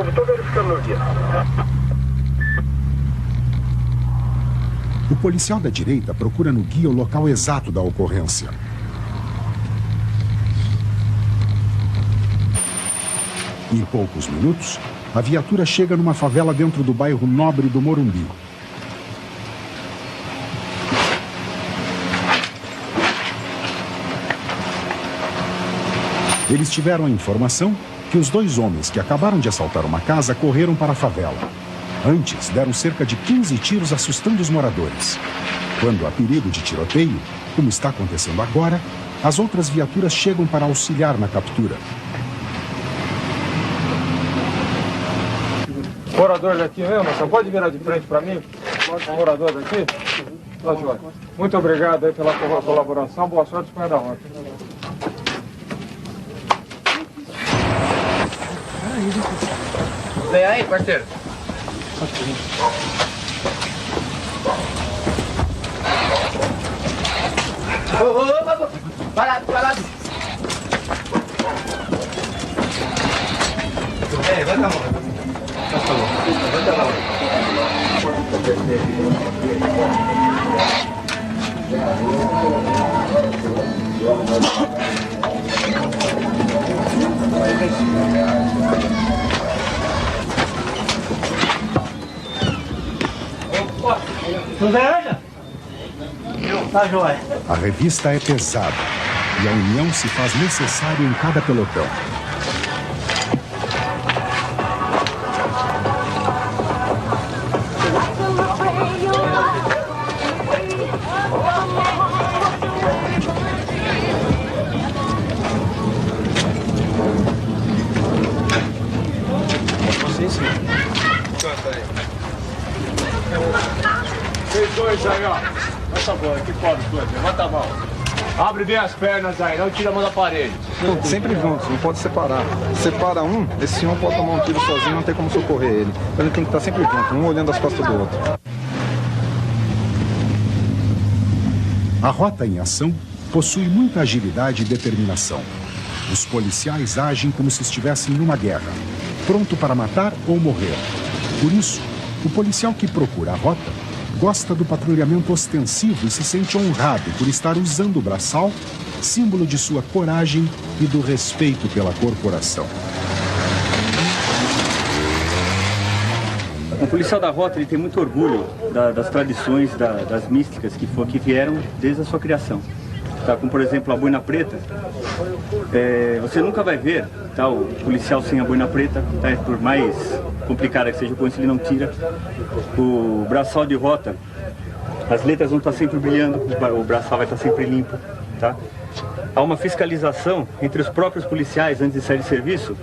Estou verificando no guia. O policial da direita procura no guia o local exato da ocorrência. Em poucos minutos, a viatura chega numa favela dentro do bairro Nobre do Morumbi. Eles tiveram a informação que os 2 homens que acabaram de assaltar uma casa correram para a favela. Antes, deram cerca de 15 tiros assustando os moradores. Quando há perigo de tiroteio, como está acontecendo agora, as outras viaturas chegam para auxiliar na captura. Morador daqui mesmo, você pode virar de frente para mim? Morador daqui? Tá, Jorge. Muito obrigado aí pela colaboração, boa sorte com a da rota. Vem aí, parceiro. Parado. Levanta a mão. Levanta a mão. Tudo bem, Ana? Tá, joia. A revista é pesada e a união se faz necessária em cada pelotão. Vocês dois aí, ó. Nossa boa, que foda, levanta a mão. Abre bem as pernas aí, não tira a mão da parede. Sempre juntos, não pode separar. Separa um, esse um pode tomar um tiro sozinho, não tem como socorrer ele. Então ele tem que estar sempre junto, um olhando as costas do outro. A rota em ação possui muita agilidade e determinação. Os policiais agem como se estivessem numa guerra, pronto para matar ou morrer. Por isso, o policial que procura a rota gosta do patrulhamento ostensivo e se sente honrado por estar usando o braçal, símbolo de sua coragem e do respeito pela corporação. O policial da rota ele tem muito orgulho das tradições, das místicas que vieram desde a sua criação. Tá, como por exemplo a boina preta, você nunca vai ver tá, o policial sem a boina preta, tá, por mais complicada que seja o ponto, ele não tira. O braçal de rota, as letras vão estar sempre brilhando, o braçal vai estar sempre limpo. Tá? Há uma fiscalização entre os próprios policiais antes de sair de serviço.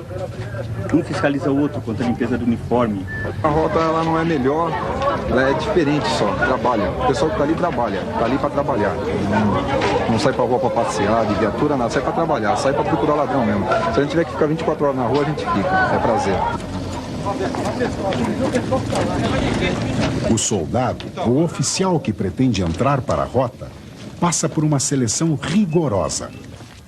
Um fiscaliza o outro quanto à limpeza do uniforme. A rota ela não é melhor, ela é diferente só, trabalha. O pessoal que está ali trabalha, está ali para trabalhar. Não sai para rua para passear, de viatura, nada, sai para trabalhar, sai para procurar ladrão mesmo. Se a gente tiver que ficar 24 horas na rua, a gente fica, é prazer. O soldado ou oficial que pretende entrar para a rota passa por uma seleção rigorosa.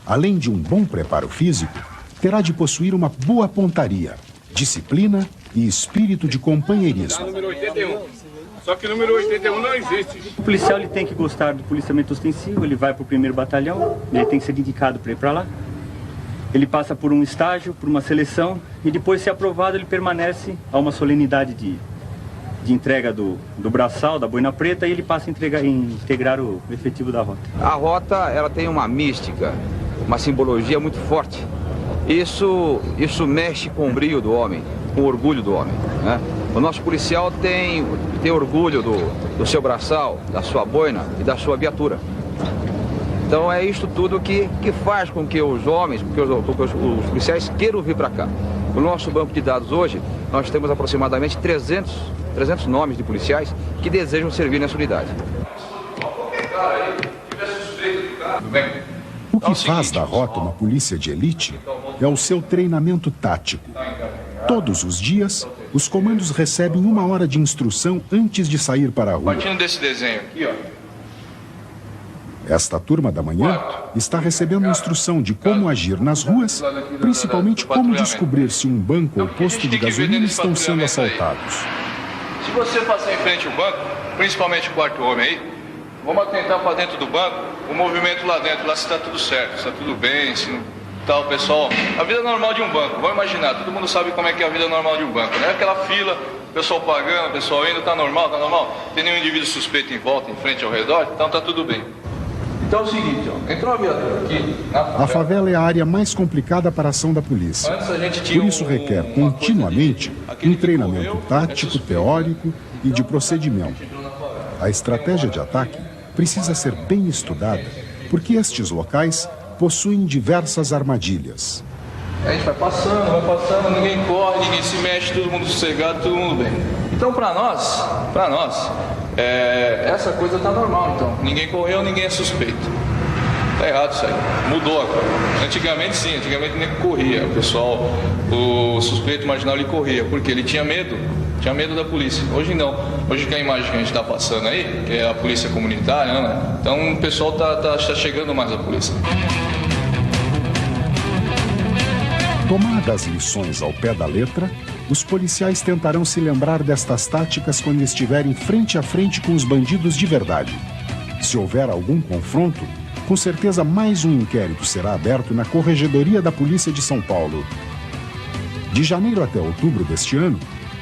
Além de um bom preparo físico, terá de possuir uma boa pontaria, disciplina e espírito de companheirismo. Número 81. Só que o número 81 não existe. O policial ele tem que gostar do policiamento ostensivo, ele vai para o 1º batalhão, ele tem que ser indicado para ir para lá. Ele passa por um estágio, por uma seleção, e depois, se aprovado, ele permanece a uma solenidade de entrega do braçal, da boina preta, e ele passa a integrar o efetivo da rota. A rota ela tem uma mística, uma simbologia muito forte. Isso mexe com o brilho do homem, com o orgulho do homem, né? O nosso policial tem orgulho do seu braçal, da sua boina e da sua viatura. Então é isso tudo que faz com que os homens, os policiais queiram vir para cá. No nosso banco de dados hoje, nós temos aproximadamente 300 nomes de policiais que desejam servir nessa unidade. O que faz da rota uma polícia de elite é o seu treinamento tático. Todos os dias, os comandos recebem 1 hora de instrução antes de sair para a rua. Partindo desse desenho aqui, ó. Esta turma da manhã está recebendo instrução de como agir nas ruas, principalmente como descobrir se um banco ou posto de gasolina estão sendo assaltados. Se você passar em frente ao banco, principalmente o quarto homem aí, vamos atentar para dentro do banco, o movimento lá dentro, lá se está tudo certo, se está tudo bem, se não tá, o pessoal... A vida normal de um banco, vamos imaginar, todo mundo sabe como é que é a vida normal de um banco, né? Aquela fila, o pessoal pagando, o pessoal indo, tá normal, tem nenhum indivíduo suspeito em volta, em frente, ao redor, então tá tudo bem. Então é o seguinte, ó, entrou uma viatura aqui... A favela é a área mais complicada para a ação da polícia. Por isso requer continuamente um treinamento tático, teórico e de procedimento. A estratégia de ataque precisa ser bem estudada, porque estes locais possuem diversas armadilhas. A gente vai passando, ninguém corre, ninguém se mexe, todo mundo sossegado, todo mundo bem. Então para nós, essa coisa tá normal, então. Ninguém correu, ninguém é suspeito. Tá errado isso aí. Mudou agora. Antigamente sim, ninguém corria. O pessoal, o suspeito marginal, ele corria, porque ele tinha medo da polícia. Hoje não. Hoje que a imagem que a gente está passando aí, que é a polícia comunitária, né? Então o pessoal tá chegando mais à polícia. Tomadas as lições ao pé da letra, os policiais tentarão se lembrar destas táticas quando estiverem frente a frente com os bandidos de verdade. Se houver algum confronto, com certeza mais um inquérito será aberto na Corregedoria da Polícia de São Paulo. De janeiro até outubro deste ano,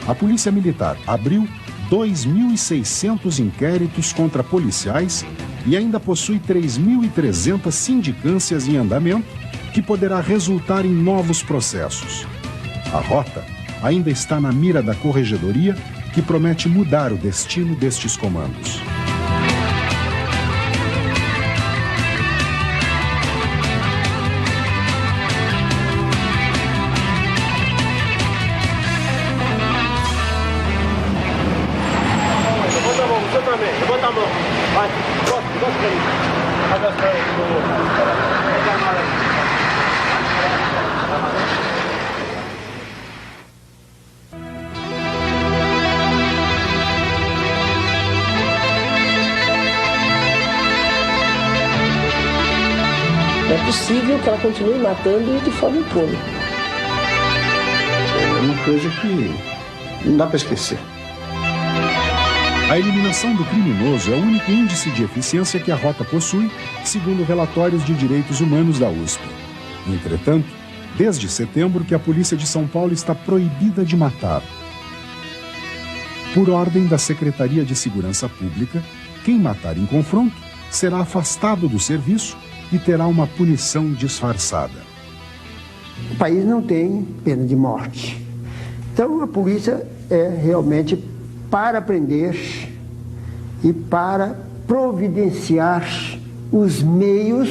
a Polícia Militar abriu 2.600 inquéritos contra policiais e ainda possui 3.300 sindicâncias em andamento, que poderá resultar em novos processos. A rota ainda está na mira da Corregedoria, que promete mudar o destino destes comandos. Levanta a mão, você também. Levanta a mão. Vai, gosta aí. Faz as pernas do outro. Pega a mala aí. É possível que ela continue matando de forma impune. É uma coisa que não dá para esquecer. A eliminação do criminoso é o único índice de eficiência que a rota possui, segundo relatórios de direitos humanos da USP. Entretanto, desde setembro que a Polícia de São Paulo está proibida de matar. Por ordem da Secretaria de Segurança Pública, quem matar em confronto será afastado do serviço e terá uma punição disfarçada. O país não tem pena de morte. Então a polícia é realmente para prender e para providenciar os meios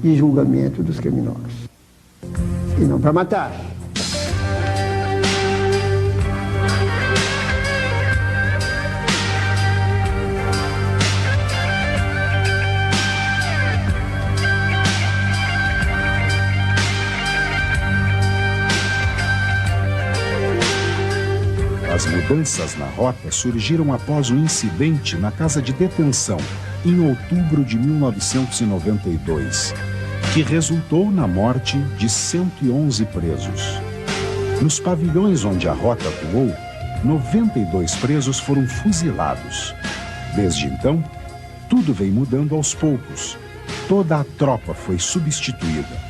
de julgamento dos criminosos. E não para matar. As mudanças na rota surgiram após o incidente na casa de detenção, em outubro de 1992, que resultou na morte de 111 presos. Nos pavilhões onde a rota atuou, 92 presos foram fuzilados. Desde então, tudo vem mudando aos poucos. Toda a tropa foi substituída.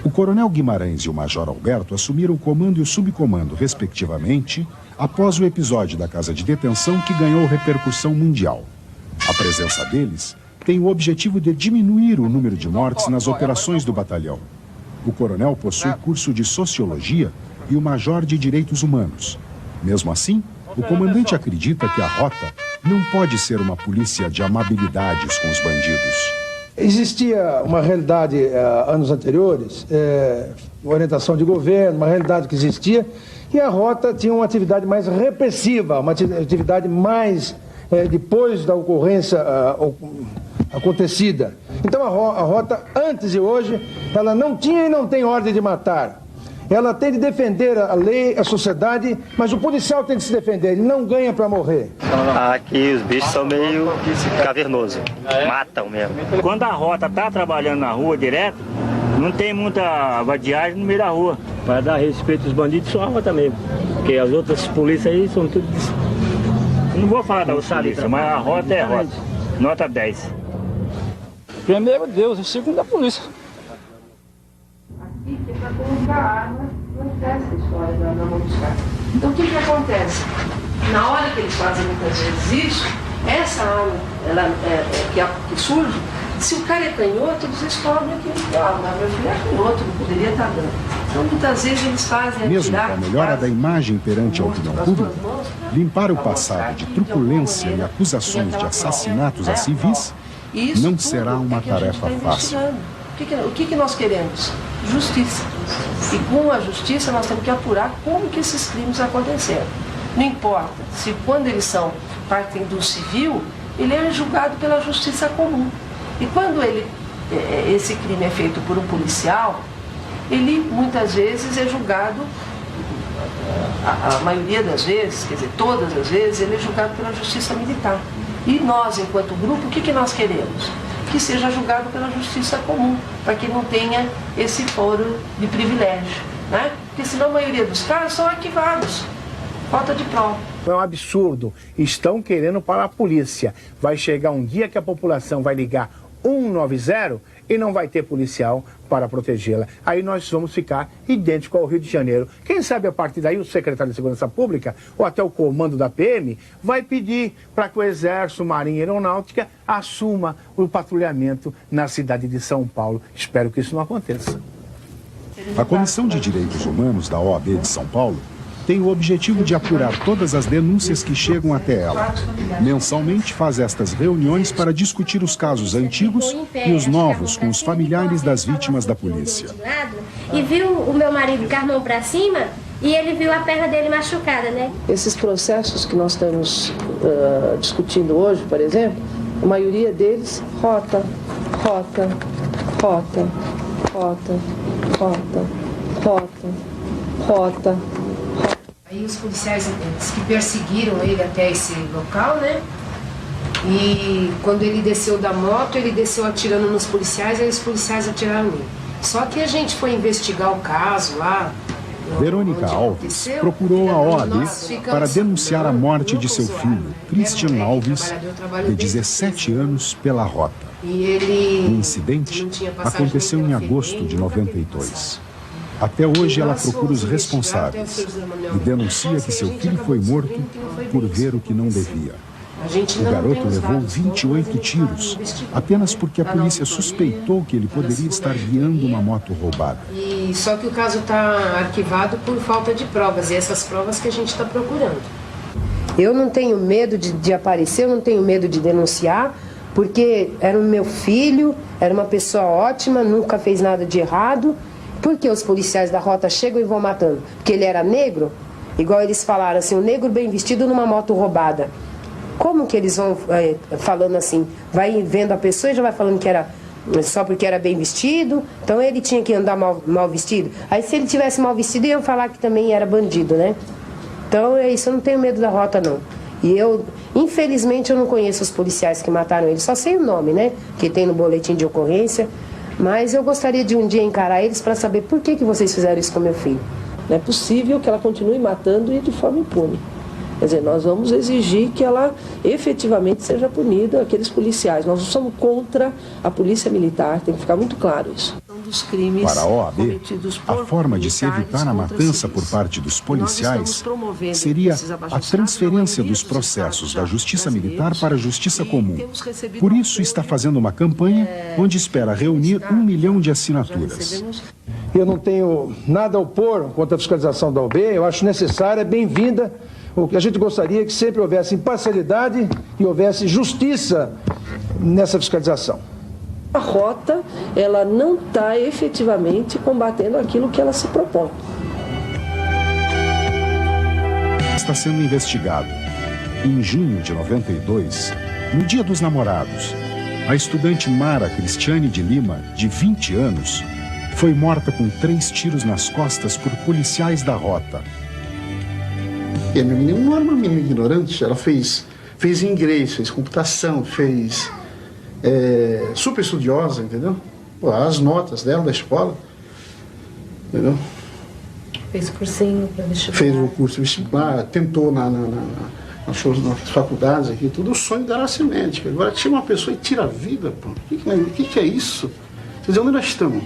O coronel Guimarães e o major Alberto assumiram o comando e o subcomando, respectivamente, após o episódio da casa de detenção que ganhou repercussão mundial. A presença deles tem o objetivo de diminuir o número de mortes nas operações do batalhão. O coronel possui curso de Sociologia e o major de Direitos Humanos. Mesmo assim, o comandante acredita que a rota não pode ser uma polícia de amabilidades com os bandidos. Existia uma realidade anos anteriores, orientação de governo, uma realidade que existia, e a rota tinha uma atividade mais repressiva, uma atividade mais depois da ocorrência acontecida. Então a rota, antes e hoje, ela não tinha e não tem ordem de matar. Ela tem de defender a lei, a sociedade, mas o policial tem de se defender, ele não ganha para morrer. Aqui os bichos são meio cavernosos, matam mesmo. Quando a rota está trabalhando na rua direto, não tem muita vadiagem no meio da rua. Para dar respeito aos bandidos, só a rota mesmo. Porque as outras polícias aí são tudo... Não vou falar da outra polícia, mas a rota é rota. Nota 10. Primeiro Deus, e segundo a polícia. Aqui que é para colocar a arma, não acontece a história da mão dos caras. Então o que acontece? Na hora que eles fazem muitas vezes isso, essa arma que surge, se o cara é canhoto, eles descobrem que meu filho é canhoto, não poderia estar dando. Então muitas vezes eles fazem... Mesmo com a melhora da imagem perante a opinião pública, limpar o passado de truculência e acusações de assassinatos a civis não será uma tarefa fácil. O que nós queremos? Justiça. E com a justiça nós temos que apurar como que esses crimes aconteceram. Não importa se quando eles partem do civil, ele é julgado pela justiça comum. E quando esse crime é feito por um policial, ele muitas vezes é julgado, a maioria das vezes, quer dizer, todas as vezes, ele é julgado pela justiça militar. E nós, enquanto grupo, o que nós queremos? Que seja julgado pela justiça comum, para que não tenha esse foro de privilégio, né? Porque senão a maioria dos casos são arquivados, falta de prova. É um absurdo, estão querendo parar a polícia. Vai chegar um dia que a população vai ligar 190 e não vai ter policial para protegê-la. Aí nós vamos ficar idêntico ao Rio de Janeiro. Quem sabe a partir daí o secretário de Segurança Pública, ou até o comando da PM, vai pedir para que o Exército, Marinha e Aeronáutica assuma o patrulhamento na cidade de São Paulo. Espero que isso não aconteça. A Comissão de Direitos Humanos da OAB de São Paulo tem o objetivo de apurar todas as denúncias que chegam até ela. Mensalmente faz estas reuniões para discutir os casos antigos e os novos com os familiares das vítimas da polícia. E viu o meu marido com a mão para cima e ele viu a perna dele machucada, né? Esses processos que nós estamos discutindo hoje, por exemplo, a maioria deles, rota. Aí os policiais que perseguiram ele até esse local, né? E quando ele desceu da moto, ele desceu atirando nos policiais, aí os policiais atiraram nele. Só que a gente foi investigar o caso lá. Verônica Alves procurou a OAB para denunciar a morte de seu filho, Christian Alves, de 17 anos, pela rota. O incidente aconteceu em agosto de 92. Até hoje ela procura os responsáveis e denuncia que seu filho foi morto por ver o que não devia. O garoto levou 28 tiros, apenas porque a polícia suspeitou que ele poderia estar guiando uma moto roubada. E só que o caso está arquivado por falta de provas, e essas provas que a gente está procurando. Eu não tenho medo de aparecer, eu não tenho medo de denunciar, porque era o meu filho, era uma pessoa ótima, nunca fez nada de errado. Por que os policiais da rota chegam e vão matando? Porque ele era negro? Igual eles falaram assim, um negro bem vestido numa moto roubada. Como que eles vão falando assim? Vai vendo a pessoa e já vai falando que era só porque era bem vestido? Então ele tinha que andar mal vestido? Aí se ele tivesse mal vestido, iam falar que também era bandido, né? Então é isso, eu não tenho medo da rota, não. E eu, infelizmente, eu não conheço os policiais que mataram ele. Só sei o nome, né? Que tem no boletim de ocorrência. Mas eu gostaria de um dia encarar eles para saber por que vocês fizeram isso com meu filho. Não é possível que ela continue matando e de forma impune. Quer dizer, nós vamos exigir que ela efetivamente seja punida, aqueles policiais. Nós não somos contra a polícia militar, tem que ficar muito claro isso. Para a OAB, a forma de se evitar a matança por parte dos policiais seria a transferência dos processos da Justiça Militar para a Justiça Comum. Por isso, está fazendo uma campanha onde espera reunir 1 milhão de assinaturas. Eu não tenho nada a opor contra a fiscalização da OAB, eu acho necessária, é bem-vinda. O que a gente gostaria é que sempre houvesse imparcialidade e houvesse justiça nessa fiscalização. A rota, ela não está efetivamente combatendo aquilo que ela se propõe. Está sendo investigado. Em junho de 92, no Dia dos Namorados, a estudante Mara Cristiane de Lima, de 20 anos, foi morta com 3 tiros nas costas por policiais da rota. E a minha menina não era uma menina ignorante, ela fez inglês, fez computação, fez super estudiosa, entendeu? Pô, as notas dela da escola, entendeu? Fez cursinho para vestibular. Fez o curso vestibular, tentou nas faculdades aqui, tudo. O sonho dela era ser médica. Agora tinha uma pessoa e tira a vida, pô. O que é isso? Quer dizer, onde nós estamos?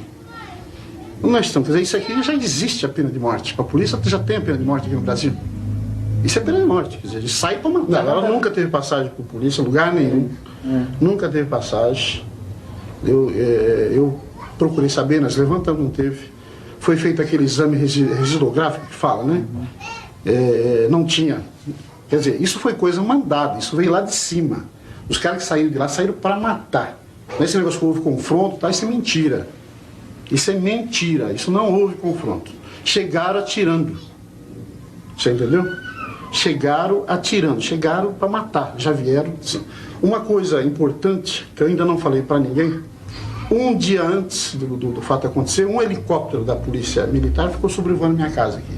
Onde nós estamos? Quer dizer, isso aqui já existe a pena de morte. A polícia já tem a pena de morte aqui no Brasil. Isso é pena de morte, quer dizer, ele sai para matar. Não, ela nunca teve passagem por polícia, lugar nenhum. Nunca teve passagem. Eu procurei saber, nós levantamos, não teve. Foi feito aquele exame residográfico que fala, né? Não tinha. Quer dizer, isso foi coisa mandada, isso veio lá de cima. Os caras que saíram de lá saíram para matar. Nesse negócio que houve confronto, tá? Isso é mentira. Isso é mentira, isso não houve confronto. Chegaram atirando. Você entendeu? Chegaram atirando, chegaram para matar, já vieram. Sim. Uma coisa importante, que eu ainda não falei para ninguém, um dia antes do fato acontecer, um helicóptero da polícia militar ficou sobrevoando minha casa aqui.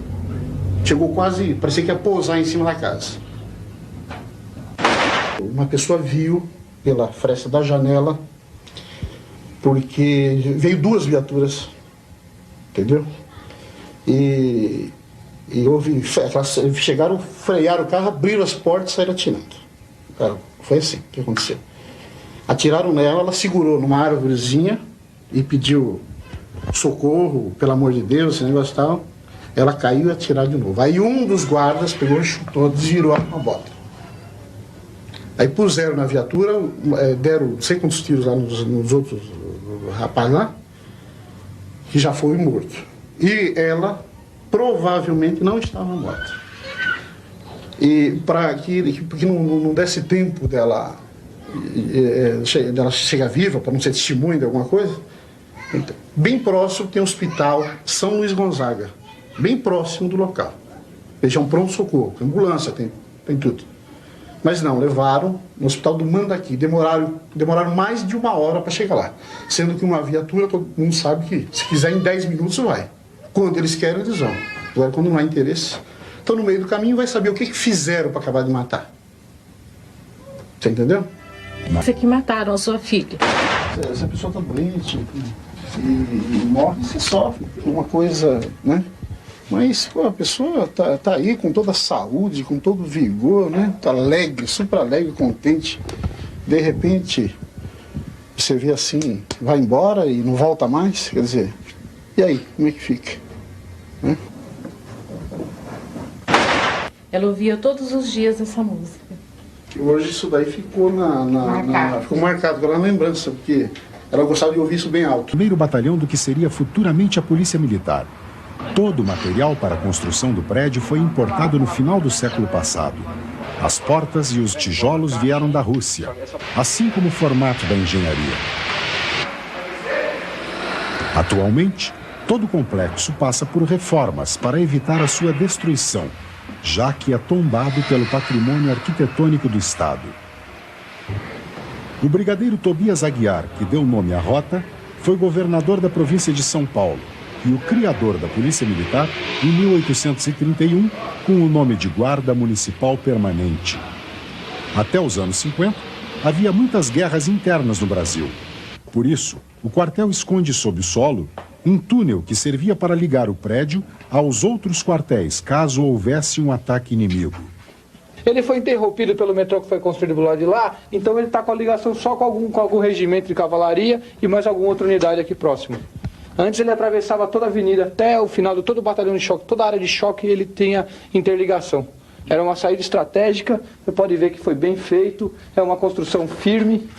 Chegou quase, parecia que ia pousar em cima da casa. Uma pessoa viu pela fresta da janela, porque veio 2 viaturas, entendeu? E houve, chegaram, frearam o carro, abriram as portas e saíram atirando. Cara, foi assim que aconteceu. Atiraram nela, ela segurou numa árvorezinha, e pediu socorro, pelo amor de Deus, esse negócio e tal. Ela caiu e atiraram de novo. Aí um dos guardas pegou, chutou, desvirou a bota. Aí puseram na viatura, deram não sei quantos tiros lá nos outros rapazes lá, que já foi morto. E ela provavelmente não estava morta. E para que não desse tempo dela chegar viva, para não ser testemunha de alguma coisa, então, bem próximo tem o hospital São Luís Gonzaga, bem próximo do local. Região pronto-socorro, ambulância, tem tudo. Mas não, levaram no hospital do Mandaqui, demoraram mais de 1 hora para chegar lá. Sendo que uma viatura, todo mundo sabe que se quiser em 10 minutos vai. Quando eles querem, eles vão. Agora, quando não há interesse, estão no meio do caminho, vai saber o que fizeram para acabar de matar. Você entendeu? Você que mataram a sua filha. Se a pessoa está doente e morre, você sofre. Uma coisa, né? Mas pô, a pessoa tá aí com toda a saúde, com todo o vigor, né? Tá alegre, super alegre, contente. De repente, você vê assim, vai embora e não volta mais. Quer dizer, e aí, como é que fica? Né? Ela ouvia todos os dias essa música. E hoje isso daí ficou ficou marcado pela lembrança, porque ela gostava de ouvir isso bem alto. Primeiro batalhão do que seria futuramente a Polícia Militar. Todo o material para a construção do prédio foi importado no final do século passado. As portas e os tijolos vieram da Rússia, assim como o formato da engenharia. Atualmente, todo o complexo passa por reformas para evitar a sua destruição, já que é tombado pelo patrimônio arquitetônico do Estado. O brigadeiro Tobias Aguiar, que deu nome à rota, foi governador da província de São Paulo e o criador da Polícia Militar em 1831, com o nome de Guarda Municipal Permanente. Até os anos 50, havia muitas guerras internas no Brasil. Por isso, o quartel esconde sob o solo um túnel que servia para ligar o prédio aos outros quartéis, caso houvesse um ataque inimigo. Ele foi interrompido pelo metrô que foi construído do lado de lá, então ele está com a ligação só com algum regimento de cavalaria e mais alguma outra unidade aqui próximo. Antes ele atravessava toda a avenida até o final de todo o batalhão de choque, toda a área de choque ele tinha interligação. Era uma saída estratégica, você pode ver que foi bem feito, é uma construção firme,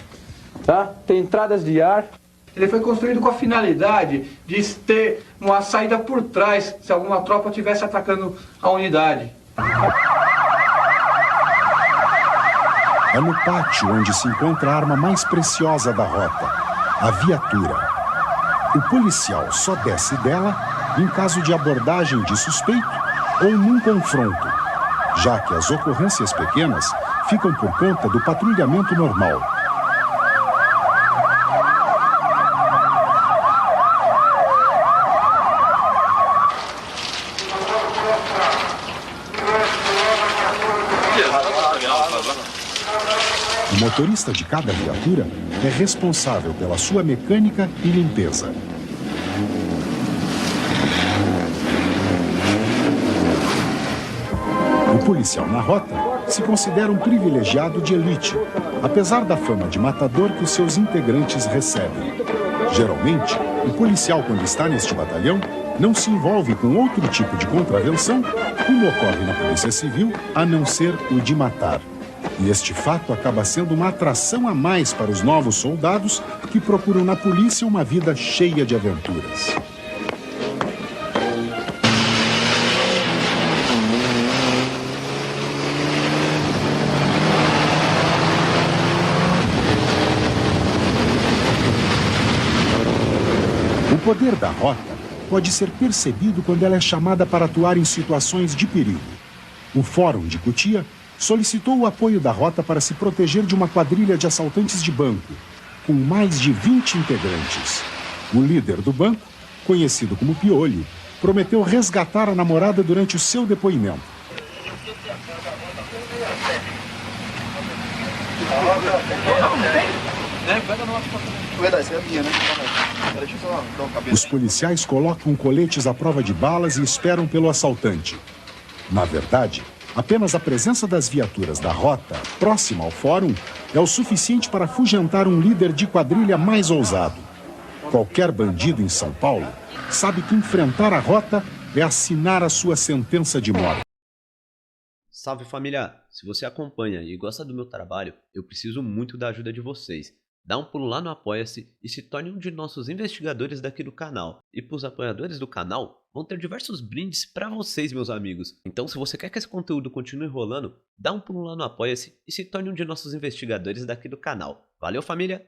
tá? Tem entradas de ar. Ele foi construído com a finalidade de ter uma saída por trás, se alguma tropa estivesse atacando a unidade. É no pátio onde se encontra a arma mais preciosa da rota, a viatura. O policial só desce dela em caso de abordagem de suspeito ou num confronto, já que as ocorrências pequenas ficam por conta do patrulhamento normal. O motorista de cada viatura é responsável pela sua mecânica e limpeza. O policial na rota se considera um privilegiado de elite, apesar da fama de matador que os seus integrantes recebem. Geralmente, o policial, quando está neste batalhão, não se envolve com outro tipo de contravenção, como ocorre na Polícia Civil, a não ser o de matar. E este fato acaba sendo uma atração a mais para os novos soldados que procuram na polícia uma vida cheia de aventuras. O poder da rota pode ser percebido quando ela é chamada para atuar em situações de perigo. O Fórum de Cotia solicitou o apoio da rota para se proteger de uma quadrilha de assaltantes de banco, com mais de 20 integrantes. O líder do banco, conhecido como Piolho, prometeu resgatar a namorada durante o seu depoimento. Os policiais colocam coletes à prova de balas e esperam pelo assaltante. Na verdade, apenas a presença das viaturas da rota, próxima ao fórum, é o suficiente para afugentar um líder de quadrilha mais ousado. Qualquer bandido em São Paulo sabe que enfrentar a rota é assinar a sua sentença de morte. Salve família! Se você acompanha e gosta do meu trabalho, eu preciso muito da ajuda de vocês. Dá um pulo lá no Apoia-se e se torne um de nossos investigadores daqui do canal. E para os apoiadores do canal, vão ter diversos brindes para vocês, meus amigos. Então se você quer que esse conteúdo continue rolando, dá um pulo lá no Apoia-se e se torne um de nossos investigadores daqui do canal. Valeu família!